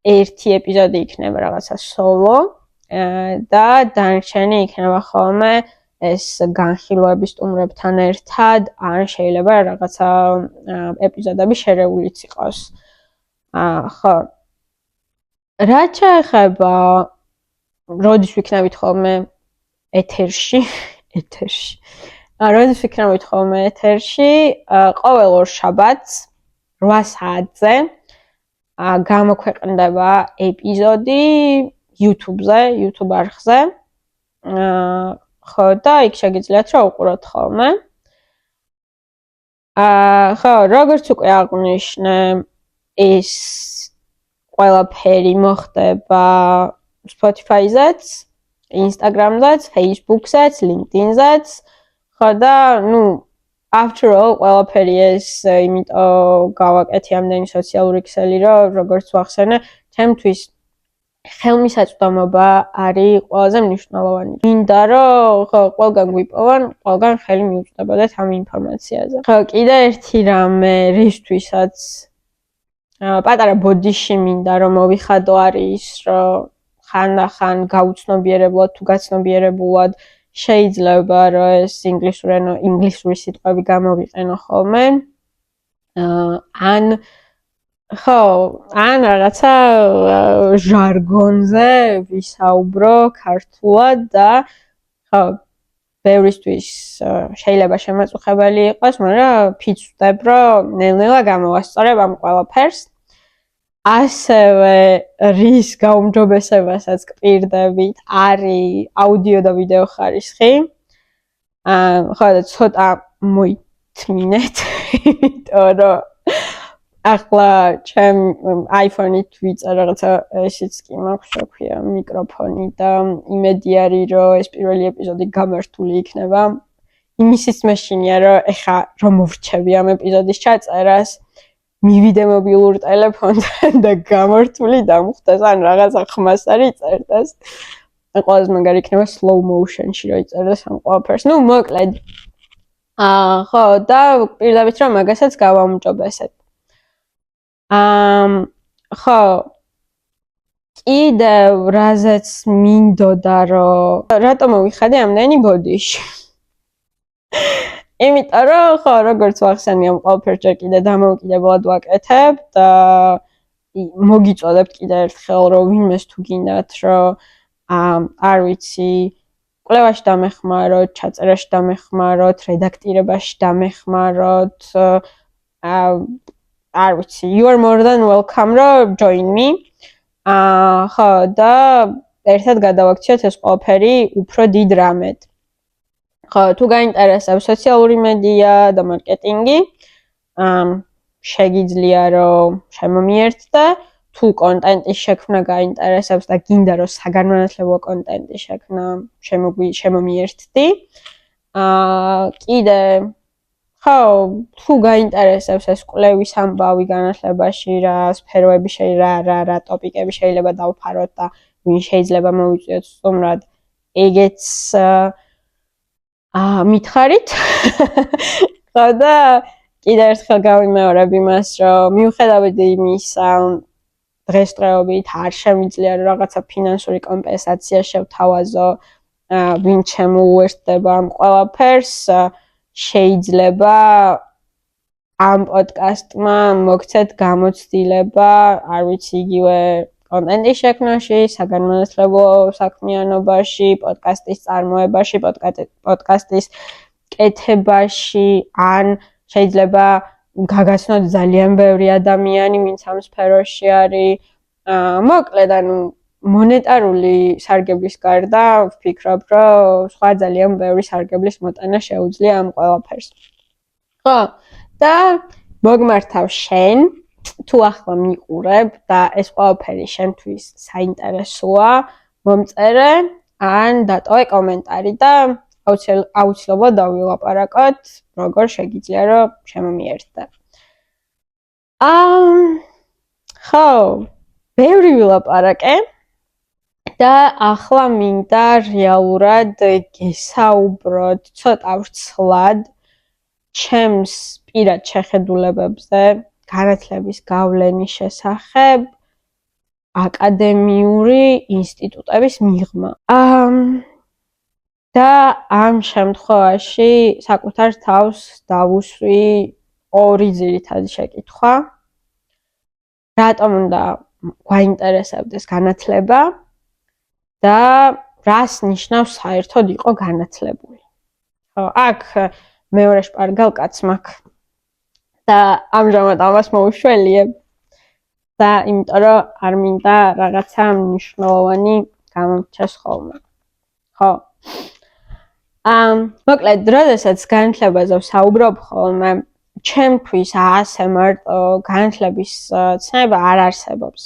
ერთი ეპიზოდი იქნება რაღაცა სოლო და დანარჩენი იქნება ხოლმე ეს განხილვების სტუმრებთან ერთად, ან შეიძლება რაღაცა ეპიზოდები შერეულიც იყოს. ხო. რაც შეეხება როდის ვიქნებით ხოლმე ეთერში. როდის ვიქნებით ხოლმე ეთერში, ყოველ ორ შაბათს 8 საათზე გამოქვეყნდება ეპიზოდი YouTube-ზე, YouTube არხზე. ხო, და იქ შეგიძლიათ რა უყუროთ ხოლმე. ხო, როგორც უკვე აღვნიშნე, ეს ყველაფერი მოხდება Spotify-ზეც, Instagram-ზეც, Facebook-ზეც, LinkedIn-ზეც. ხო და, after all, ყველაფერი ეს იმიტომ გავაკეთე ამდენი სოციალური ქსელი, რომ როგორც ვახსენე, ჩემთვის ხელმისაწვდომობა არის ყველაზე მნიშვნელოვანი. მინდა რომ ხო ყველგან გვიპოვან, ყველგან ხელი მიუწვდებოდეთ ამ ინფორმაციაზე. ხო, კიდე ერთი რამე, რისთვისაც პატარა ბოდიში მინდა რომ მოვიხადო არის ის, რომ ხანდახან გაუცნობიერებლად თუ გაცნობიერებულად შეიძლება რომ ეს ინგლისური სიტყვები გამოვიყენო ხოლმე. ან რაღაცა ჟარგონზე ვისაუბრო ქართულად და ხო ბევრისთვის შეიძლება შემაწუხებელი იყოს, მაგრამ ფიცვდებ რომ ნელ-ნელა გამოვასწორებ ამ ყველაფერს. ასევე რის გაუმჯობესებასაც გპირდებით არის აუდიო და ვიდეო ხარისხი. ხო და ცოტა მოითმინეთ, იმიტომ რომ ახლა ჩემ iPhone-ით ვიწერ რაღაცა ესეც კი მაქვს, რა ქვია, მიკროფონი და იმედი არის, რომ ეს პირველი ეპიზოდი გამართული იქნება. იმისიც მეშინია, რომ ეხა რომ მოვრჩები ამ ეპიზოდის ჩაწერას, მივიდე მობილურ ტელეფონთან და გამართული დამხვდეს, ან რაღაცა ხმას არ იწერდეს. ყველაზე მაგარი იქნება slow motion-ში რომ იწერდეს ამ ყველაფერს. მოკლედ. ხო, და პირდაპირ რომ მაგასაც გავაუმჯობესებ. ხო. კიდევ რაზეც მინდოდა რომ რატომ მოვიხადე ამდენი ბოდიში? იმიტომ რომ ხო, როგორც ვახსენე ამ ყველაფერს ჯერ კიდე დამოუკიდებლად ვაკეთებ და მოგიწოდებთ კიდე ერთხელ რომ ვინმეს თუ გინდათ რომ არ ვიცი კვლევაში დამეხმაროთ, ჩაწერაში დამეხმაროთ, რედაქტირებაში დამეხმაროთ, არ ვიცი, you are more than welcome რომ join me. ხო და ერთად გადავაქციოთ ეს ყველაფერი უფრო დიდ რამედ. ხო, თუ გაინტერესებს სოციალური მედია და მარკეტინგი, შეგიძლია რომ შემომიერთდე, თუ კონტენტის შექმნა გაინტერესებს და გინდა რომ საგანმანათლებლო კონტენტის შექმნა შემომიერთდი. კიდე ხო, თუ გაინტერესებს ეს კვლევის ამბავი განათლებაში, რა სფეროები რა ტოპიკები შეიძლება დავფაროთ და ვინ შეიძლება მოვიწვიოთ სტუმრად, ეგეც მითხარით. ხო და კიდე ერთხელ გავიმეორებ იმას, რომ მიუხედავად იმისა, დღესდღეობით არ შემიძლია რომ რაღაცა ფინანსური კომპენსაცია შევთავაზო, ვინ შემოუერთდება ამ ყველაფერს, შეიძლება ამ პოდკასტმა მოგცეთ გამოცდილება, არ ვიცი, იგივე კონტენტის შექმნაში, საგანმანათლებლო საქმიანობაში, პოდკასტის წარმოებაში, პოდკასტის კეთებაში, ან შეიძლება გაგაცნოთ ძალიან ბევრი ადამიანი, ვინც ამ სფეროში არის. მოკლედ, მონეტარული სარგებლის გარდა ვფიქრობ, რომ სხვა ძალიან ბევრი სარგებლის მოტანა შეუძლია ამ ყველაფერს. ხო, და მოგმართავ შენ, თუ ახლა მიყურებ და ეს ყველაფერი შენთვის საინტერესოა, მომწერე, ან დატოვე კომენტარი და აუცილებლად დავილაპარაკოთ, როგორ შეგიძლია რომ შემომიერთდე. ხო, ბევრი ვილაპარაკე. და ახლა მინდა რეალურად გესაუბროთ ცოტა ვრცლად ჩემს პირად შეხედულებებზე განათლების გავლენის შესახებ აკადემიური ინსტიტუტების მიღმა. და ამ შემთხვევაში საკუთარ თავს დავუსვი ორი ძირითადი შეკითხვა. რატომ უნდა გვაინტერესებდეს განათლება? და რას ნიშნავს საერთოდ იყო განათლებული. ხო, აქ მეორე შპარგალკაც მაქვს. და ამჟამად ამას მოუშველიებ. და იმიტომ რომ არ მინდა რაღაცა მნიშვნელოვანი გამომჩეს ხოლმე. ხო. მოკლედ, როდესაც განათლებაზე ვსაუბრობ ხოლმე, ჩემთვის ასე მარტო განათლების ცნება არ არსებობს.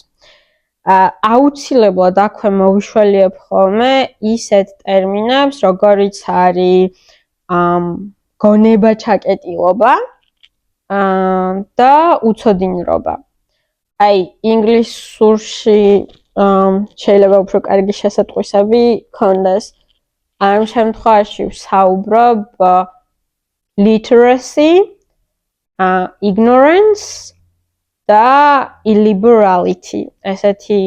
აუცილებლად აქვე მოვიშველიებ ხოლმე ისეთ ტერმინებს, როგორიც არის გონება ჩაკეტილობა და უცოდინრობა. აი, ინგლისურში შეიძლება უფრო კარგი შესატყვისები ქონდეს. ამ შემთხვევაში ვსაუბრობ literacy, ignorance და illiberality. ესეთი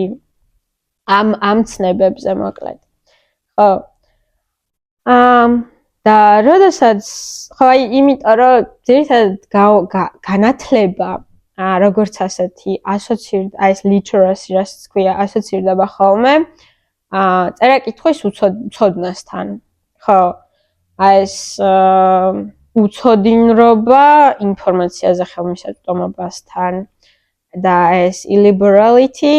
ამ ცნებებზე მოკლედ. ხო. და როდესაც ხო აი იმიტომ რომ ძირითადად განათლება როგორც ასეთი აი ეს literacy რასაც ქვია ასოცირდება ხოლმე წერა-კითხვის უცოდნასთან. ხო. აი ეს უცოდინრობა ინფორმაციაზე ხელმისაწვდომობასთან და ეს illiberality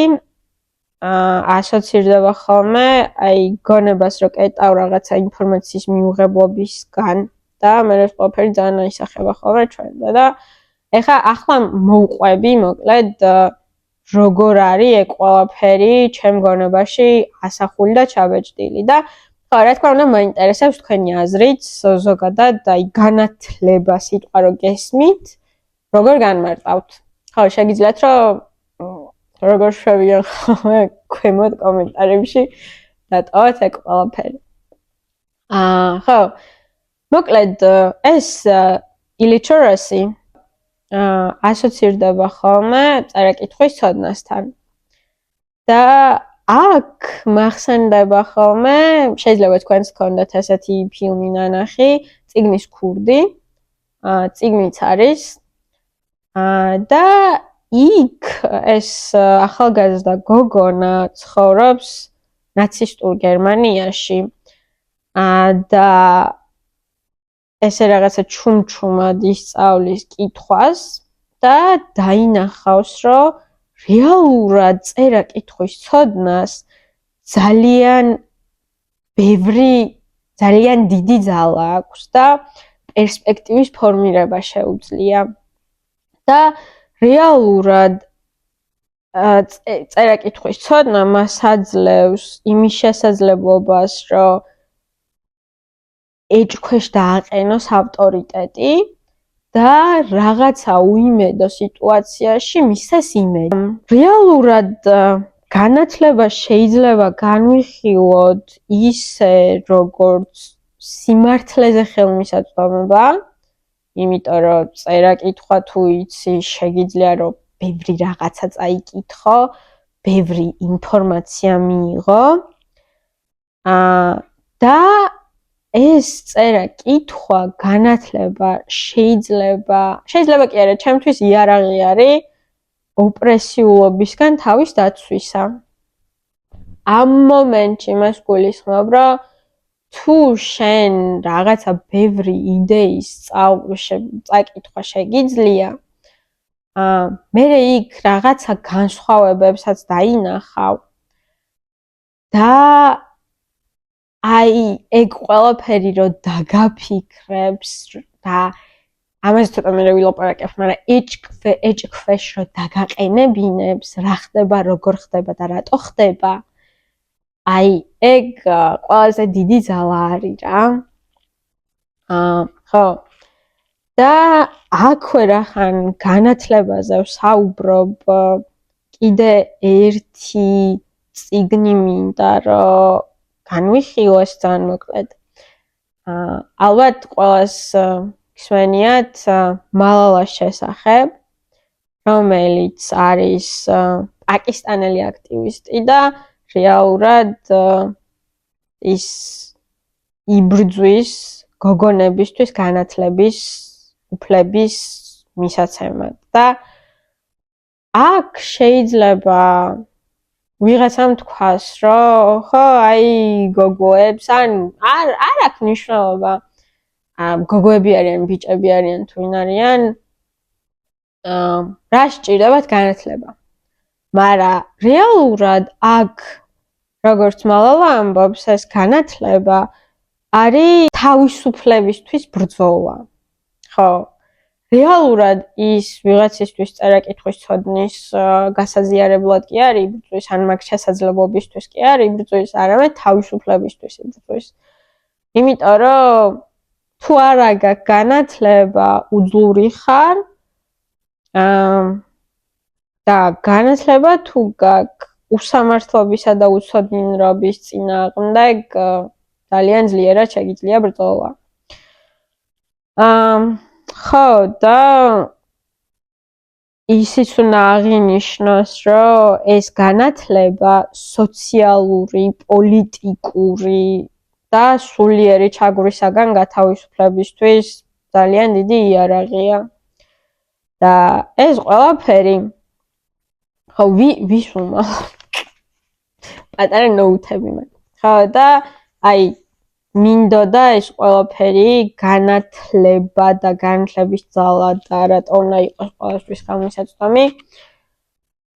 ასოცირდება ხოლმე აი გონებას რო კეტავ რაღაცა ინფორმაციის მიუღებლობისგან და მე ეს ყველაფერი ძალიან აისახება ხოლმე ჩვენზე და ახლა მოვყვები მოკლედ როგორ არის ეგ ყველაფერი ჩემ გონებაში ასახული და ჩაბეჭდილი და ხო რა თქმა უნდა მაინტერესებს თქვენი აზრით ზოგადად აი განათლება სიტყვა რო გესმით როგორ განმარტავთ ხო შეგიძლიათ რომ როგორ შევიან ხოლმე ქვემოთ კომენტარებში დატოვოთ ეგ ყველაფერი ხო მოკლედ ეს illiteracy ასოცირდება ხოლმე წერა-კითხვის ცოდნასთან და აქ მახსენდება ხოლმე შეიძლება თქვენს გქონდეთ ესეთი ფილმი ნანახი წიგნის ქურდი წიგნიც არის და იქ ეს ახალგაზრდა გოგონა ცხოვრობს ნაცისტურ გერმანიაში და ესე რაღაცა ჩუმჩუმად ისწავლის კითხვას და დაინახავს რომ რეალურად წერა-კითხვის ცოდნას ძალიან დიდი ძალა აქვს და პერსპექტივის ფორმირება შეუძლია და რეალურად წერა-კითხვის ცოდნა მას აძლევს იმის შესაძლებლობას რომ ეჭქვეშ დააყენოს ავტორიტეტი და რაღაცა უიმედო სიტუაციაში მისცეს იმედი. რეალურად განათლება შეიძლება განვიხილოთ ისე როგორც სიმართლეზე ხელმისაწვდომობა, იმიტომ რომ წერა-კითხვა თუ იცი, შეგიძლია რომ ბევრი რაღაცა წაიკითხო, ბევრი ინფორმაცია მიიღო და ეს წერა-კითხვა, განათლება შეიძლება კი არა, ჩემთვის იარაღი არის ოპრესიულობისგან თავის დაცვისა. ამ მომენტში მას გულისხმობ, რომ თუ შენ რაღაცა ბევრი იდეის წაკითხვა შეგიძლია, მერე იქ რაღაცა განსხვავებებსაც დაინახავ და აი ეგ ყველაფერი რო დაგაფიქრებს და ამაზე ცოტა მე ვილაპარაკებ, მაგრამ ეჭქვეშ რო დაგაყენებინებს, რა ხდება, როგორ ხდება და რატო ხდება, აი ეგ ყველაზე დიდი ძალა არის რა. ხო. და აქვე რახან განათლებაზე ვსაუბრობ, კიდე ერთი წიგნი მინდა რომ განვიხილოს ძალიან მოკლედ. ალბათ ყველას გსმენიათ მალალას შესახებ, რომელიც არის პაკისტანელი აქტივისტი და რეალურად ის იბრძვის გოგონებისთვის განათლების უფლების მისაცემად და აქ შეიძლება ვიღაცამ თქვას, რომ ხო, აი გოგოებს ან არ აქვს მნიშვნელობა. გოგოები არიან, ბიჭები არიან, თუ ვინ არიან. რა სჭირდებათ განათლება. მაგრამ რეალურად აქ როგორც მალალა ამბობს, ეს განათლება არის თავისუფლებისთვის ბრძოლა. ხო, რეალურად ის ვიღაცისთვის წერა-კითხვის ცოდნის გასაზიარებლად კი არ იბრძვის, ან მაგ შესაძლებლობისთვის კი არ იბრძვის, არამედ თავისუფლებისთვის იბრძვის. იმიტომ რომ თუ არა გაქვს განათლება, უძლური ხარ, და განათლება თუ გაქვს უსამართლობისა და უცოდინრობის წინააღმდეგ, ძალიან ძლიერად შეგიძლია ბრძოლა. ხო, და ისიც უნდა აღინიშნოს, რომ ეს განათლება სოციალური, პოლიტიკური და სულიერი ჩაგვრისაგან გათავისუფლებისთვის ძალიან დიდი იარაღია. და ეს ყველაფერი ხო ვის უმალ პატარა ნოუთები მაქვს. ხო და აი მინდოდა ეს ყველაფერი განათლება და განათლების ძალა და რატო უნდა იყოს ყველასთვის გამოსაწვდომი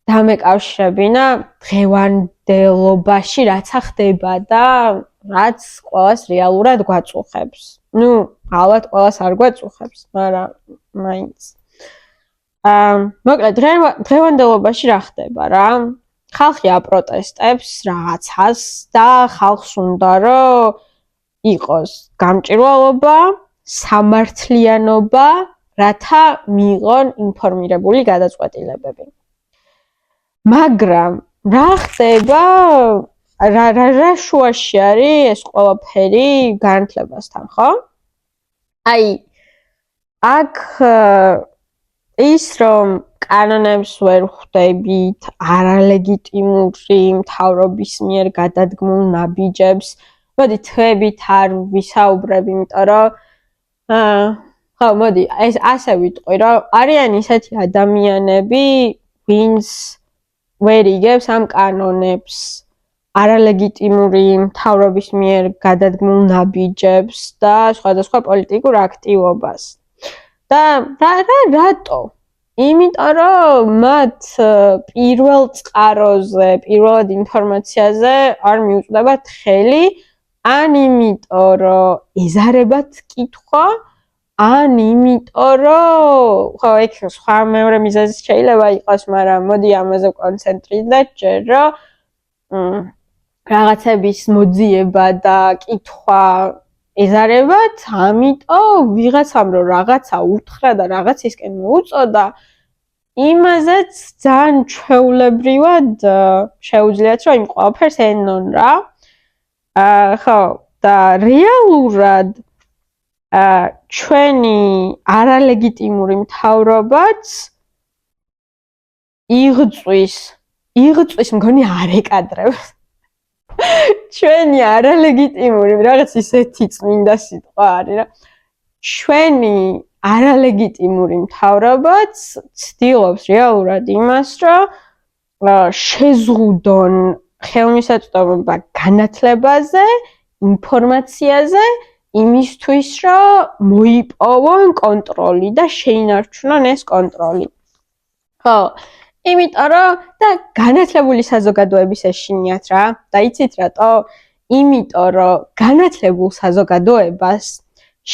დამეკავშირებინა დღევანდელობაში რაცა ხდება და რაც ყველას რეალურად გვაწუხებს. ნუ ალბათ ყველას არ გვაწუხებს, მაგრამ მაინც მოკლედ დღევანდელობაში რა ხდება რა? ხალხი აპროტესტებს რაღაცას და ხალხს უნდა რომ იყოს გამჭვირვალობა, სამართლიანობა, რათა მიიღონ ინფორმირებული გადაწყვეტილებები. მაგრამ რა ხდება? რა შუაში არის ეს ყველაფერი განათლებასთან, ხო? აი აქ ის რომ კანონებს ვერ ხვდებით, არალეგიტიმური მთავრობის მიერ გადადგმულ ნაბიჯებს, მოდი თვებით არ ვისაუბრებ, იმიტომ რომ ხო, მოდი, ეს ასე ვიტყვი, რომ არიან ისეთი ადამიანები, ვინც ვერ იგებს ამ კანონებს, არალეგიტიმური მთავრობის მიერ გადადგმულ ნაბიჯებს და სხვადასხვა პოლიტიკურ აქტივობას. და რატო? იმიტომ რომ მათ პირველ წყაროზე, პირველად ინფორმაციაზე არ მიუწვდებათ ხელი, ან იმიტომ რომ ეზარებათ კითხვა, ან იმიტომ რომ ხო, ეგ სხვა მეორე მიზეზი შეიძლება იყოს, მაგრამ მოდი ამაზე კონცენტრირდეთ ჯერ, რომ რაღაცების მოძიება და კითხვა ეზარებათ, ამიტომ ვიღაცამ რომ რაღაცა უთხრა და რაღაცისკენ მოუწოდა, იმაზეც ძალიან ჩვეულებრივად შეუძლიათ რომ იმ ყველაფერს ენნონ რა. ხო, და რეალურად ჩვენი არალეგიტიმური მთავრობაც იღწვის მგონი არ ეკადრებს. ჩვენი არალეგიტიმური რაღაც ისეთი წმინდა სიტყვა არის რა. ჩვენი არალეგიტიმური მთავრობაც ცდილობს რეალურად იმას, რომ შეზღუდონ ხელმისაწვდომობა განათლებაზე, ინფორმაციაზე, იმისთვის, რომ მოიპოვონ კონტროლი და შეინარჩუნონ ეს კონტროლი. ხო, იმიტომ რომ და განათლებული საზოგადოების ეშინიათ რა. და იცით რატო? იმიტომ რომ განათლებულ საზოგადოებას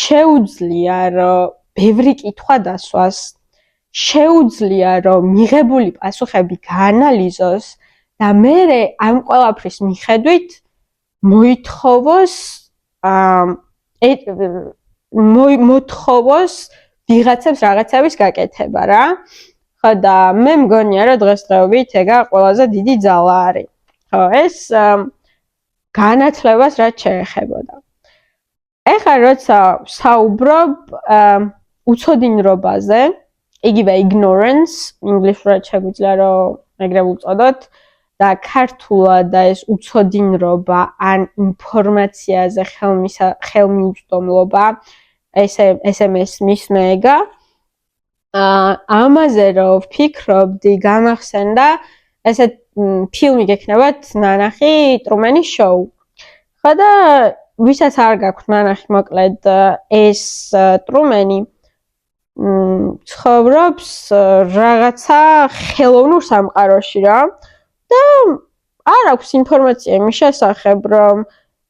შეუძლია რომ ბევრი კითხვა დასვას, შეუძლია რომ მიღებული პასუხები გაანალიზოს და მერე ამ ყველაფრის მიხედვით მოთხოვოს ვიღაცებს რაღაცების გაკეთება რა. ხო და მე მგონია რომ დღესდღეობით ეგა ყველაზე დიდი ძალა არის. ხო, ეს განათლებას რაც შეეხებოდა. ეხლა როცა საუბრობ უცოდინრობაზე, იგივე ignorance, ინგლისურად შეგვიძლია რომ ეგრე ვუწოდოთ და ქართულად და ეს უცოდინრობა ან ინფორმაციაზე ხელმიუწვდომლობა, ესე მესმის მეგა. ამაზე რომ ვფიქრობდი, გამახსენდა ესე ფილმი გექნებათ ნანახი ტრუმენის შოუ. ხო და ვისაც არ გაქვთ ნანახი, მოკლედ ეს ტრუმენი ცხოვრობს რაღაცა ხელოვნურ სამყაროში რა და არ აქვს ინფორმაცია იმის შესახებ, რომ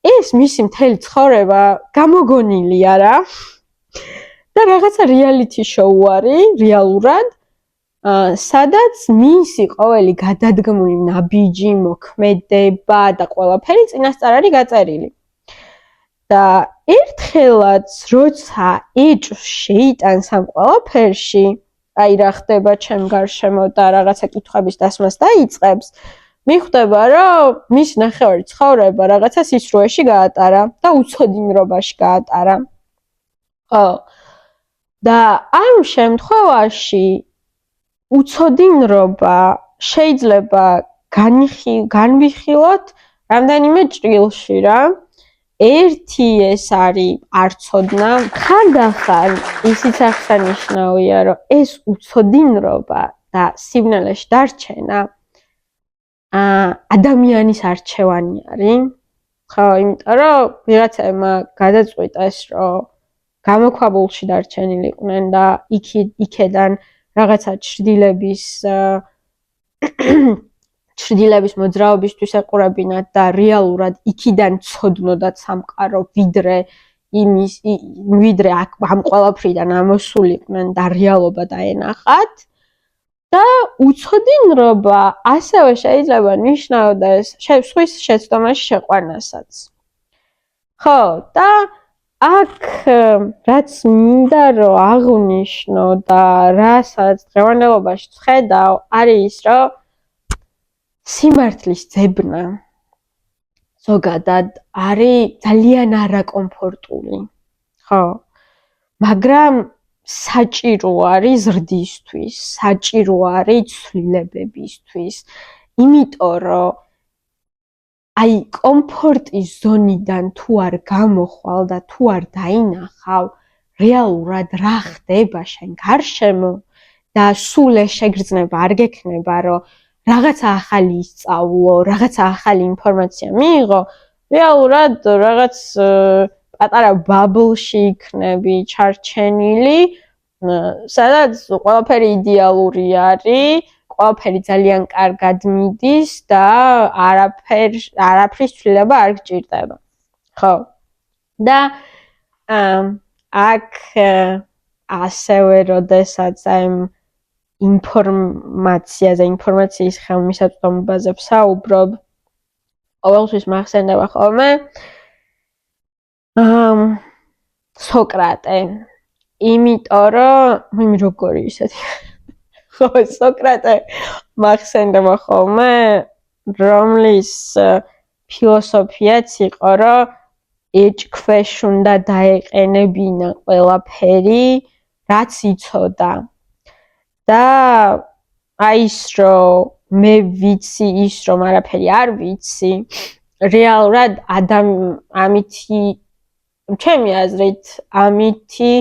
ეს მისი მთელი ცხოვრება გამოგონილია რა. და რაღაცა reality show არის რეალურად, სადაც მისი ყოველი გადადგმული ნაბიჯი, მოქმედება და ყველაფერი წინასწარ არის გაწერილი. და ერთხელაც როცა ეჭვს შეიტანს ამ ყველაფერში, აი რა ხდება ჩემ გარშემო და რაღაცა კითხვების დასმას დაიწყებს, მიხვდება, რომ მის ნახევარი ცხოვრება რაღაცა სისრუეში გაატარა და უცოდინრობაში გაატარა. ხო. და ამ შემთხვევაში უცოდინრობა შეიძლება განვიხილოთ რამდენიმე ჭრილში რა. ერთი ეს არის არცოდნა, ხანდახან ისიც აღსანიშნავია, რომ ეს უცოდინრობა და სივნელეში დარჩენა ადამიანის არჩევანი არის. ხო, იმიტომ რომ ვიღაცებმა გადაწყვიტეს, რომ გამოქვაბულში დარჩენილიყვნენ და იქედან რაღაცა ჩრდილების მოძრაობისთვის ეყურებინათ და რეალურად იქიდან ცოდნოდათ სამყარო ვიდრე ამ ყველაფრიდან ამოსულიყვნენ და რეალობა დაენახათ. და უცოდინრობა ასევე შეიძლება ნიშნავდეს სხვის შეცდომაში შეყვანასაც. ხო, და აქ რაც მინდა რომ აღვნიშნო და რასაც დღევანდელობაში ვხედავ, არის ის, რომ სიმართლის ძებნა ზოგადად არის ძალიან არაკომფორტული. ხო, მაგრამ საჭირო არის ზრდისთვის, საჭირო არის ცვლილებებისთვის, იმიტომ რომ აი კომფორტის ზონიდან თუ არ გამოხვალ და თუ არ დაინახავ, რეალურად რა ხდება შენ გარშემო და სულ ეს შეგრძნება არ გექნება, რომ რაღაცა ახალი ისწავლო, რაღაცა ახალი ინფორმაცია მიიღო, რეალურად რაღაც პატარა ბაბლში იქნები ჩარჩენილი, სადაც ყველაფერი იდეალური არის, ყველაფერი ძალიან კარგად მიდის და არაფრის ცვლილება არ გჭირდება. ხო. და აქ ასევე როდესაც აი ინფორმაციაზე, ინფორმაციის ხელმისაწვდომობაზე ვსაუბრობ, ყოველთვის მახსენდება ხოლმე სოკრატე. იმიტომ რომ როგორი ისეთი ხო, სოკრატე მახსენდება ხოლმე, რომლის ფილოსოფიაც იყო, რომ ეჭქვეშ უნდა დაეყენებინა ყველაფერი, რაც იცოდა. და აი ის რომ მე ვიცი ის რომ არაფერი არ ვიცი, რეალურად ამითი ჩემი აზრით ამითი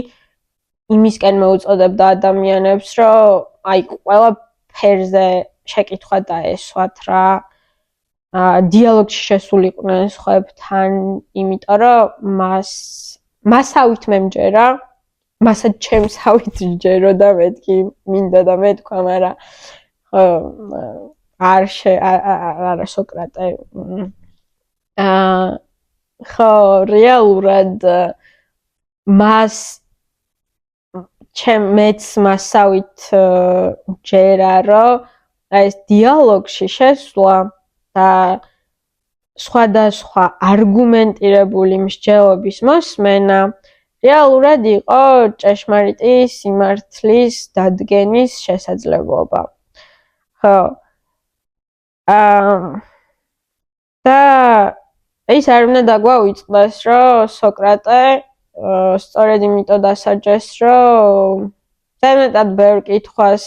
იმისკენ მოუწოდებდა ადამიანებს, რომ აი ყველაფერზე შეკითხვა დაესვათ რა. დიალოგში შესულიყვნენ სხვებთან, იმიტომ რომ მასავით მე მჯერა, მასაც ჩემსავით ჯეროდა მეთქი, მინდა და მეთქვა, მაგრამ არა სოკრატე. ხო, რეალურად მეც მასავით ჯერა, რომ ეს დიალოგში შესვლა და სხვადასხვა არგუმენტირებული მსჯელობის მოსმენა რეალურად იყო ჭეშმარიტი სიმართლის დადგენის შესაძლებლობა. ხო. და ის არ უნდა დაგვაუწყდეს, რომ სოკრატე სწორედ იმიტომ დასაჯეს, რომ ზემეთად ბევრ კითხვას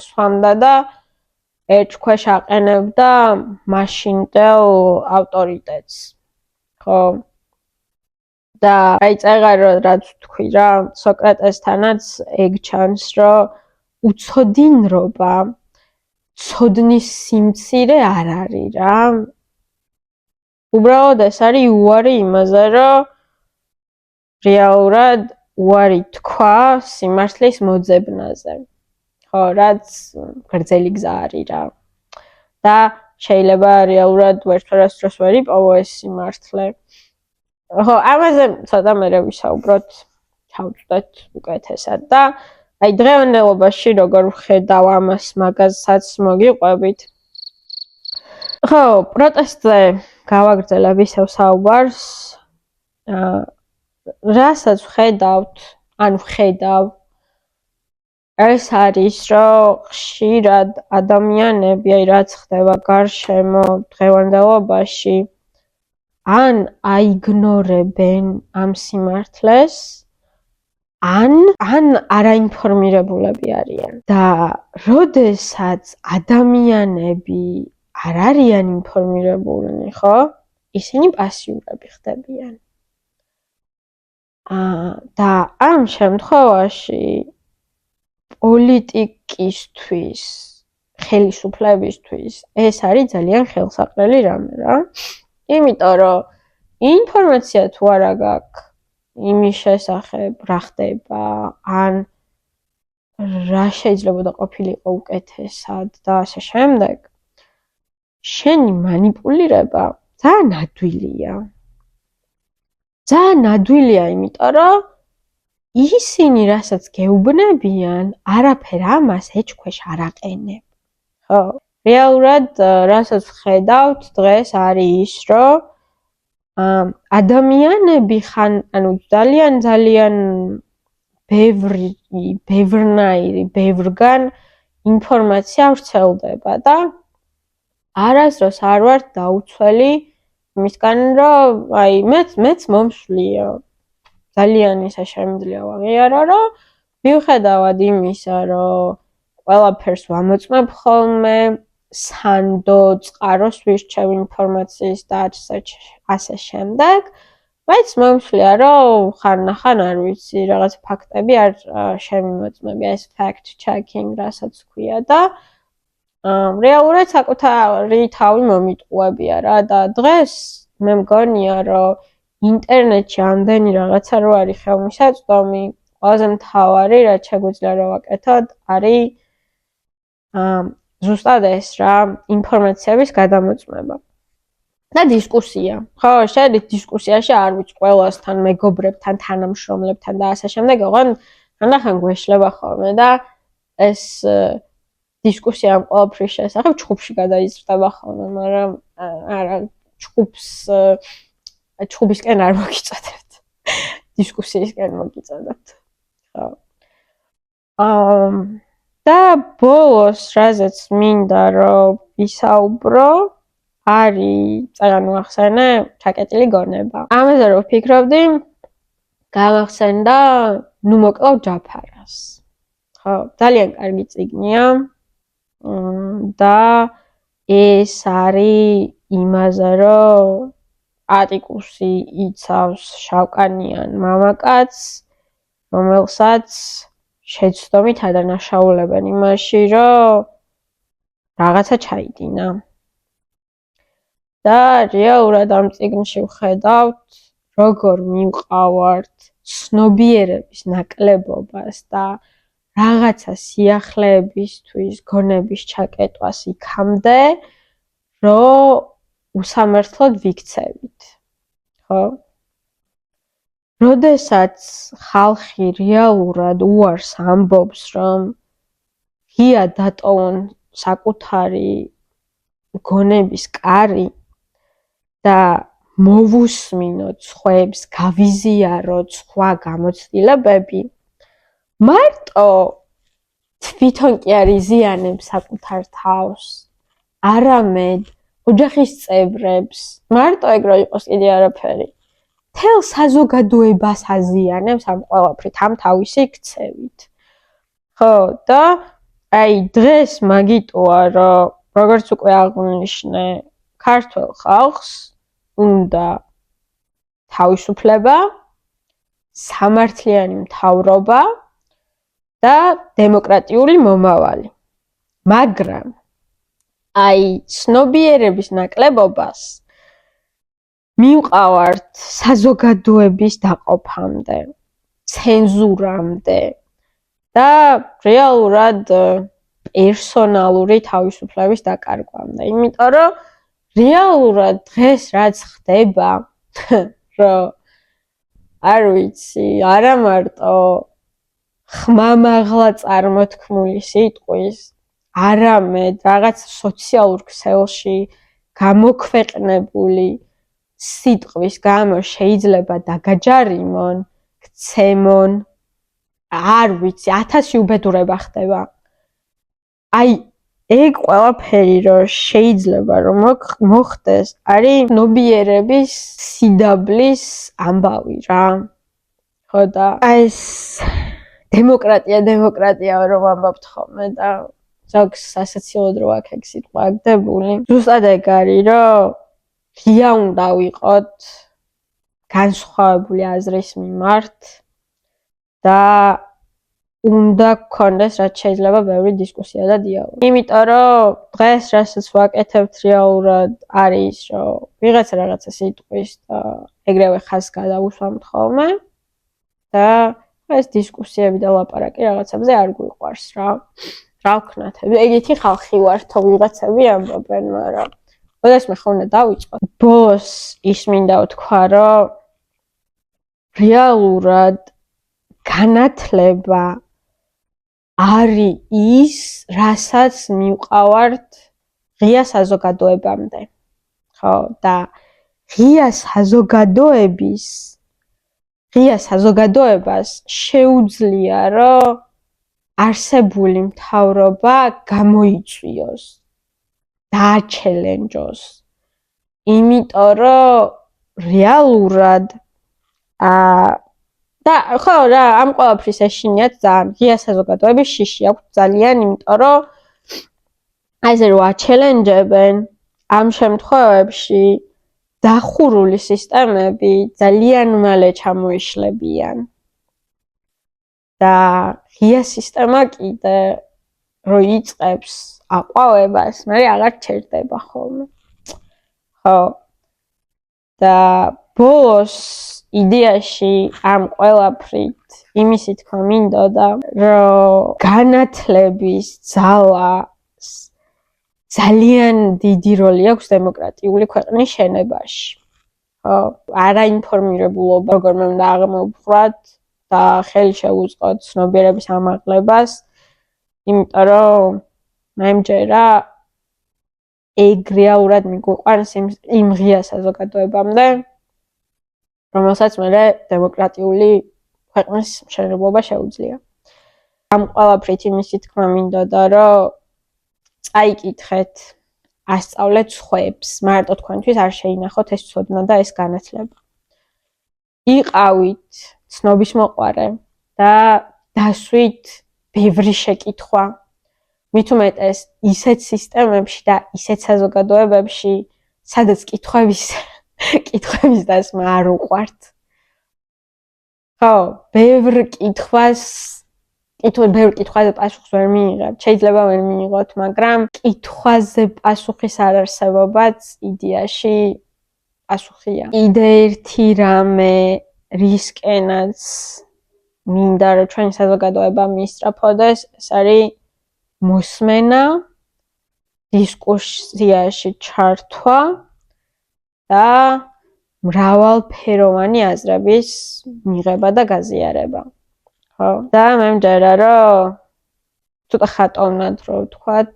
სვამდა და ეჭქვეშ აყენებდა მაშინდელ ავტორიტეტს. ხო. და აი წეღარო რაც თქვი რა, სოკრატესთანაც ეგ ჩანს, რომ უცოდინრობა ცოდნის სიმცირე არ არის რა. უბრალოდ ეს არის უარი იმაზე, რომ რეალურად უარი თქვა სიმართლის მოძებნაზე. ხო, რაც გრძელი გზა არის რა. და შეიძლება რეალურად ვერასდროს ვერ იპოვო ეს სიმართლე. ხო, ამაზე ცოტა მერე ვისაუბროთ. ჩავწვდეთ უკეთესად და აი დღევანდელობაში როგორ ვხედავ ამას მაგასაც მოგიყვებით. ხო, პროტესტზე გავაგრძელებ ისევ საუბარს. რასაც ვხედავ, ეს არის, რომ ხშირად ადამიანები, აი რაც ხდება გარშემო დღევანდელობაში, ან აიგნორებენ ამ სიმართლეს, ან არაინფორმირებულები არიან. და როდესაც ადამიანები არ არიან ინფორმირებულნი, ხო? ისინი პასიურები ხდებიან. და ამ შემთხვევაში პოლიტიკისთვის, ხელისუფლებისთვის ეს არის ძალიან ხელსაყრელი რამე რა. იმიტომ რომ ინფორმაცია თუ არა გაქვს იმის შესახებ რა ხდება, ან რა შეიძლება ყოფილიყო უკეთესად და ასე შემდეგ, შენი მანიპულირება ძალიან ადვილია. ძალიან ადვილია, იმიტომ რომ ისინი რასაც გეუბნებიან, არაფერ ამას ეჭქვეშ არ აყენებ. ხო, რეალურად რასაც ვხედავთ დღეს არის ის, რომ ადამიანები ხან, ანუ ძალიან ბევრგან ინფორმაცია ვრცელდება და არასდროს არ ვარ დაუცველი იმისგან, რომ აი მეც მომსვლია. ძალიან ისე შემიძლია ვაღიარო, რომ მიუხედავად იმისა, რომ ყველაფერს ვამოწმებ ხოლმე, სანდო წყაროს ვირჩევ ინფორმაციის და ასე შემდეგ, მეც მომსვლია, რომ ხან არ ვიცი, რაღაც ფაქტები არ შემიმოწმები, ეს fact checking, რასაც ქვია და რეალურად საკუთარი თავი მომიტყუებია რა და დღეს მე მგონია, რომ ინტერნეტში ამდენი რაღაცა რო არის ხელმისაწვდომი, ყველაზე მთავარი, რაც შეგვიძლია რომ ვაკეთოთ, არის ზუსტად ეს რა, ინფორმაციების გადამოწმება. და დისკუსია. ხო, შედით დისკუსიაში არ ვიცი ყველასთან, მეგობრებთან, თანამშრომლებთან და ასე შემდეგ, ოღონდ ხანდახან გვეშლება ხოლმე და ეს დისკუსია ამ ყველაფრის შესახებ ჩხუბში გადაიზრდება ხოლმე, მაგრამ არა, ჩხუბისკენ არ მოგიწოდებთ. დისკუსიისკენ მოგიწოდებთ. ხო. და ბოლოს, რაზეც მინდა რომ ვისაუბრო, არის, წაგან ვახსენე, ჩაკეტილი გონება. ამაზე რომ ვფიქრობდი, გავახსენდა, ნუ მოკლავ ჯაფარას. ხო, ძალიან კარგი წიგნია. და ეს არის იმაზე, რომ ატიკუსი იცავს შავკანიან მამაკაცს, რომელსაც შეცდომით ადანაშაულებენ იმაში, რომ რაღაცა ჩაიდინა. და რეალურად ამ წიგნში ვხედავთ, როგორ მივყავართ ცნობიერების ნაკლებობას და რაღაცა სიახლეებისთვის გონების ჩაკეტვას იქამდე, რომ უსამართლოდ ვიქცევით. ხო? როდესაც ხალხი რეალურად უარს ამბობს, რომ ღია დატოვონ საკუთარი გონების კარი და მოვუსმინოთ სხვებს, გავიზიაროთ სხვა გამოცდილებები, მარტო თვითონ კი არ იზიანებს საკუთარ თავს, არამედ ოჯახის წევრებს, მარტო ეგ რო იყოს კიდე არაფერი. თელ საზოგადოებას აზიანებს ამ ყველაფრით, ამ თავისი ქცევით. ხო, და აი დღეს მაგიტოა, რომ როგორც უკვე აღვნიშნე, ქართულ ხალხს უნდა თავისუფლება, სამართლიანი მთავრობა და დემოკრატიული მომავალი. მაგრამ აი ცნობიერების ნაკლებობას მივყავართ საზოგადოების დაყოფამდე, ცენზურამდე და რეალურად პერსონალური თავისუფლების დაკარგვამდე. იმიტომ რომ რეალურად დღეს რაც ხდება, რომ არ ვიცი, არა მარტო ხმამაღლა წარმოთქმული სიტყვის, არამედ რაღაც სოციალურ ქსელში გამოქვეყნებული სიტყვის გამო შეიძლება დაგაჯარიმონ, გცემონ, არ ვიცი, 1000 უბედურება ხდება. აი, ეგ ყველაფერი რომ შეიძლება რომ მოხდეს, არის ნობიერების სიდაბლის ამბავი რა. ხო და აი ეს დემოკრატია რომ ამბობთ ხოლმე და ზოგს სასაცილოდ რო აქ ეგ სიტყვა აგდებული. ზუსტად ეგ არის რომ ღია უნდა ვიყოთ განსხვავებული აზრის მიმართ და უნდა გქონდეს რაც შეიძლება ბევრი დისკუსია და დიალოგი. იმიტომ რომ დღეს რასაც ვაკეთებთ რეალურად არის რომ ვიღაცა რაღაცა სიტყვის და ეგრევე ხაზს გადავუსვამთ ხოლმე და ეს დისკუსიები და ლაპარაკი რაღაცებზე არ გვიყვარს რა. რა ვქნათ? ეგეთი ხალხი ვართ, ვიღაცები ამბობენ, მაგრამ ოდესმე ხო უნდა დავიწყოთ. ბოლოს ის მინდა ვთქვა, რომ რეალურად განათლება არის ის, რასაც მივყავართ ღია საზოგადოებამდე. ხო, და ღია საზოგადოებას შეუძლია, რომ არსებული მთავრობა გამოიწვიოს, დააჩელენჯოს. იმიტომ რომ რეალურად და ხო რა, ამ ყველაფრის ეშინიათ ძალიან ღია საზოგადოების შიში აქვს ძალიან, იმიტომ რომ აი ესე რომ აჩელენჯებენ ამ შემთხვევებში დახურული სისტემები ძალიან მალე ჩამოიშლებიან. და ღია სისტემა კიდე რო იწყებს აყვავებას, მე აღარ ჩერდება ხოლმე. ხო. და ბოლოს იდეაში ამ ყველაფრით იმისი თქვა მინდოდა, რომ განათლების ძალას ძალიან დიდი როლი აქვს დემოკრატიული ქვეყნის შენებაში. ხო, არაინფორმირებულობა როგორმე უნდა აღმოვხვრათ და ხელი შევუწყოთ ცნობიერების ამაღლებას, იმიტომ რომ მე მჯერა ეგ რეალურად მიგვიყვანს იმ ღია საზოგადოებამდე, რომელსაც მე დემოკრატიული ქვეყნის მშენებლობა შეუძლია. ამ ყველაფრით იმისი თქმა მინდოდა, რომ წაიკითხეთ, ასწავლეთ სხვებს, მარტო თქვენთვის არ შეინახოთ ეს ცოდნა და ეს განათლება. იყავით ცნობის მოყვარე და დასვით ბევრი შეკითხვა. მით უმეტეს ისეთ სისტემებში და ისეთ საზოგადოებებში, სადაც კითხვების დასმა არ უყვართ. ხო, ბევრ კითხვაზე პასუხს ვერ მიიღებთ, შეიძლება ვერ მიიღოთ, მაგრამ კითხვაზე პასუხის არარსებობაც იდეაში პასუხია. კიდე ერთი რამე რისკენაც მინდა რომ ჩვენი საზოგადოება მიისწრაფოდეს, ეს არის მოსმენა, დისკუსიაში ჩართვა და მრავალფეროვანი აზრების მიღება და გაზიარება. ხო, და მე მჯერა რომ ცოტა ხატოვნად რო ვთქვათ,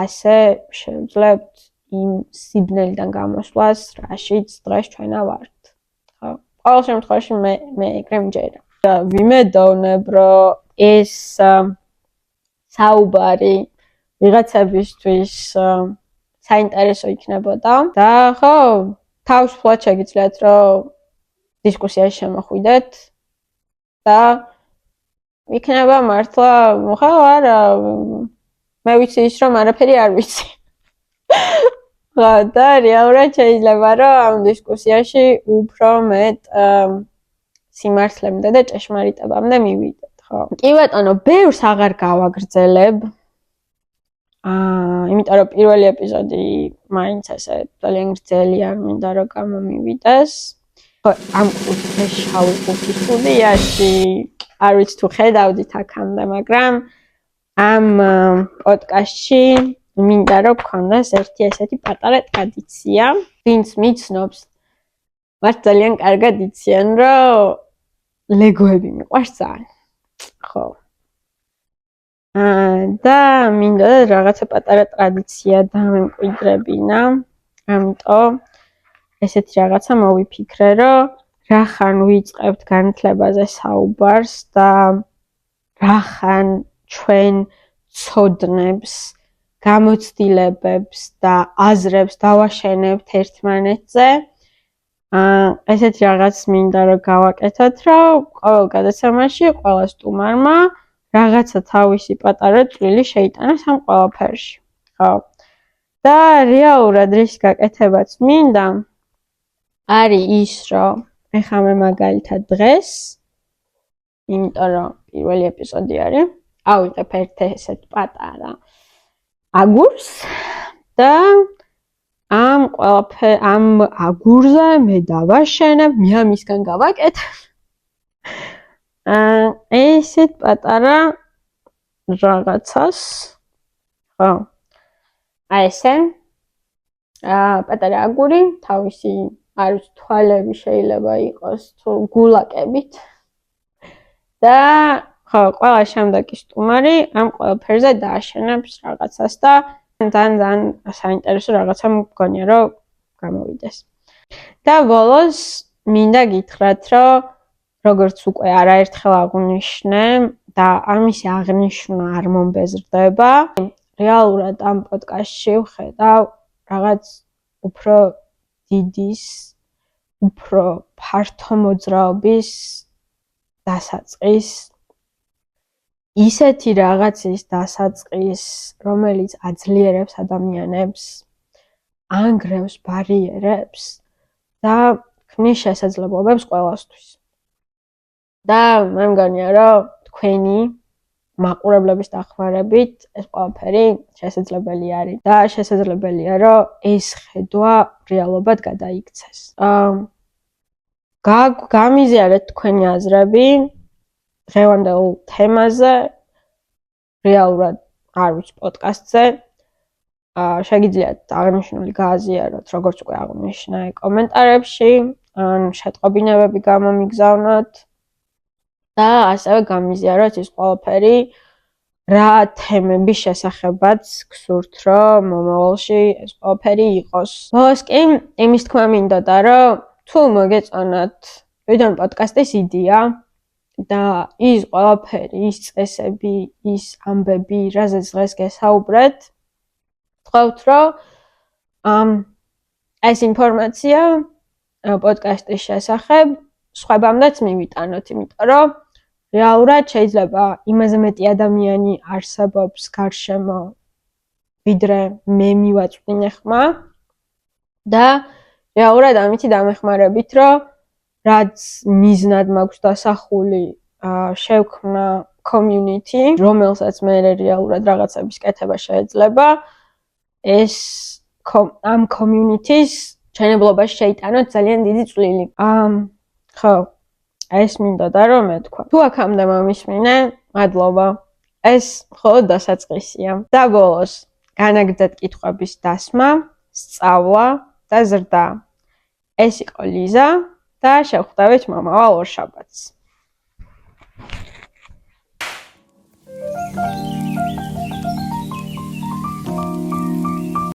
ასე შევძლებთ იმ სიბნელიდან გამოსვლას, რაშიც დღეს ჩვენა ვართ. ხო, ყოველ შემთხვევაში მე ეგრე მჯერა. და ვიმედოვნებ, რომ ეს საუბარი ვიღაცებისთვის საინტერესო იქნებოდა და ხო, თავისუფლად შეგიძლიათ რომ დისკუსიაში შემოხვიდეთ და იქნება მართლა, ხო, არა, მე ვიცი ის რომ არაფერი არ ვიცი. ხო, და რეალურად შეიძლება რომ ამ დისკუსიაში უფრო მეტ სიმართლემდე და ჭეშმარიტებამდე მივიდეთ, ხო. კი ბატონო, ბევრს აღარ გავაგრძელებ. იმიტომ რომ პირველი ეპიზოდი მაინც ესე ძალიან გრძელი არ მინდა რომ გამომივიდეს. ხო, ამ შავი ყუთის სტუდიაში არ ვიცი თუ ხედავდით აქამდე, მაგრამ ამ პოდკასტში მინდა რომ გქონდეს ერთი ესეთი პატარა ტრადიცია, ვინც მიცნობს მათ ძალიან კარგად იციან, რომ ლეგოები მიყვარს ძალიან. ხო. და მინდა რაღაცა პატარა ტრადიცია დამემკვიდრებინა. ამიტომ ესეთი რაღაცა მოვიფიქრე, რომ რახან ვიწყებთ განათლებაზე საუბარს და რახან ჩვენ ცოდნებს, გამოცდილებებს და აზრებს დავაშენებთ ერთმანეთზე. ესეთი რაღაც მინდა რომ გავაკეთოთ, რომ ყოველ გადაცემაში ყველა სტუმარმა რაღაცა თავისი პატარა წვლილი შეიტანოს ამ ყველაფერში. ხო. და რეალურად რის გაკეთებაც მინდა არის ის, რომ ეხლა მე მაგალითად დღეს, იმიტომ რომ პირველი ეპიზოდი არის, ავიღებ ერთ ესეთ პატარა აგურს და ამ აგურზე მე დავაშენებ, მე ამისგან გავაკეთებ. ესეთ პატარა რაღაცას. ხო. ესე პატარა აგური, თავისი არის თვალები შეიძლება იყოს თუ გულაკებით. და ხო, ყველა შემდეგი სტუმარი ამ ყველაფერზე დააშენებს რაღაცას და ძალიან საინტერესო რაღაცა მგონია რომ გამოვიდეს. და ბოლოს მინდა გითხრათ, რომ როგორც უკვე არაერთხელ აღვნიშნე და ამისი აღნიშვნა არ მომბეზრდება, რეალურად ამ პოდკასტში ვხედავ რაღაც უფრო დიდის, უფრო ფართო მოძრაობის დასაწყის, ისეთი რაღაცის დასაწყის, რომელიც აძლიერებს ადამიანებს, ანგრევს ბარიერებს და ქმნის შესაძლებლობებს ყველასთვის. და მე მგონია, რომ თქვენი მაყურებლების დახმარებით ეს ყველაფერი შესაძლებელი არის და შესაძლებელია, რომ ეს ხედვა რეალობად გადაიქცეს. გამიზიარეთ თქვენი აზრები დღევანდელ თემაზე, რეალურად არ ვიცი პოდკასტზე. შეგიძლიათ აღნიშნული გააზიაროთ, როგორც უკვე აღვნიშნე კომენტარებში, ან შეტყობინებები გამომიგზავნოთ. და ასევე გამიზიაროთ ის ყველაფერი, რა თემების შესახებაც გსურთ, რომ მომავალში ეს ყველაფერი იყოს. ბოლოს კი იმის თქმა მინდოდა, რომ თუ მოგეწონათ ვიდან პოდკასტის იდეა და ის ყველაფერი, ის წესები, ის ამბები, რაზეც დღეს გესაუბრეთ, ვთქვათ, რომ ეს ინფორმაცია პოდკასტის შესახებ სხვებამდეც მივიტანოთ, იმიტომ რომ რეალურად შეიძლება იმაზე მეტი ადამიანი არსებობს გარშემო, ვიდრე მე მივაწვდინე ხმა და რეალურად ამითი დამეხმარებით, რომ რაც მიზნად მაქვს დასახული შევქმნა community, რომელსაც მე რეალურად რაღაცების კეთება შეიძლება, ეს ამ community-ს ჩვენებლობაში შეიტანოთ ძალიან დიდი წვლილი. ხო, ეს მინდოდა რომ მეთქვა. თუ აქამდე მომისმინე, მადლობა. ეს მხოლოდ დასაწყისია. და ბოლოს, განაგრძეთ კითხვების დასმა, სწავლა და ზრდა. ეს იყო ლიზა და შევხვდებით მომავალ ორშაბათს.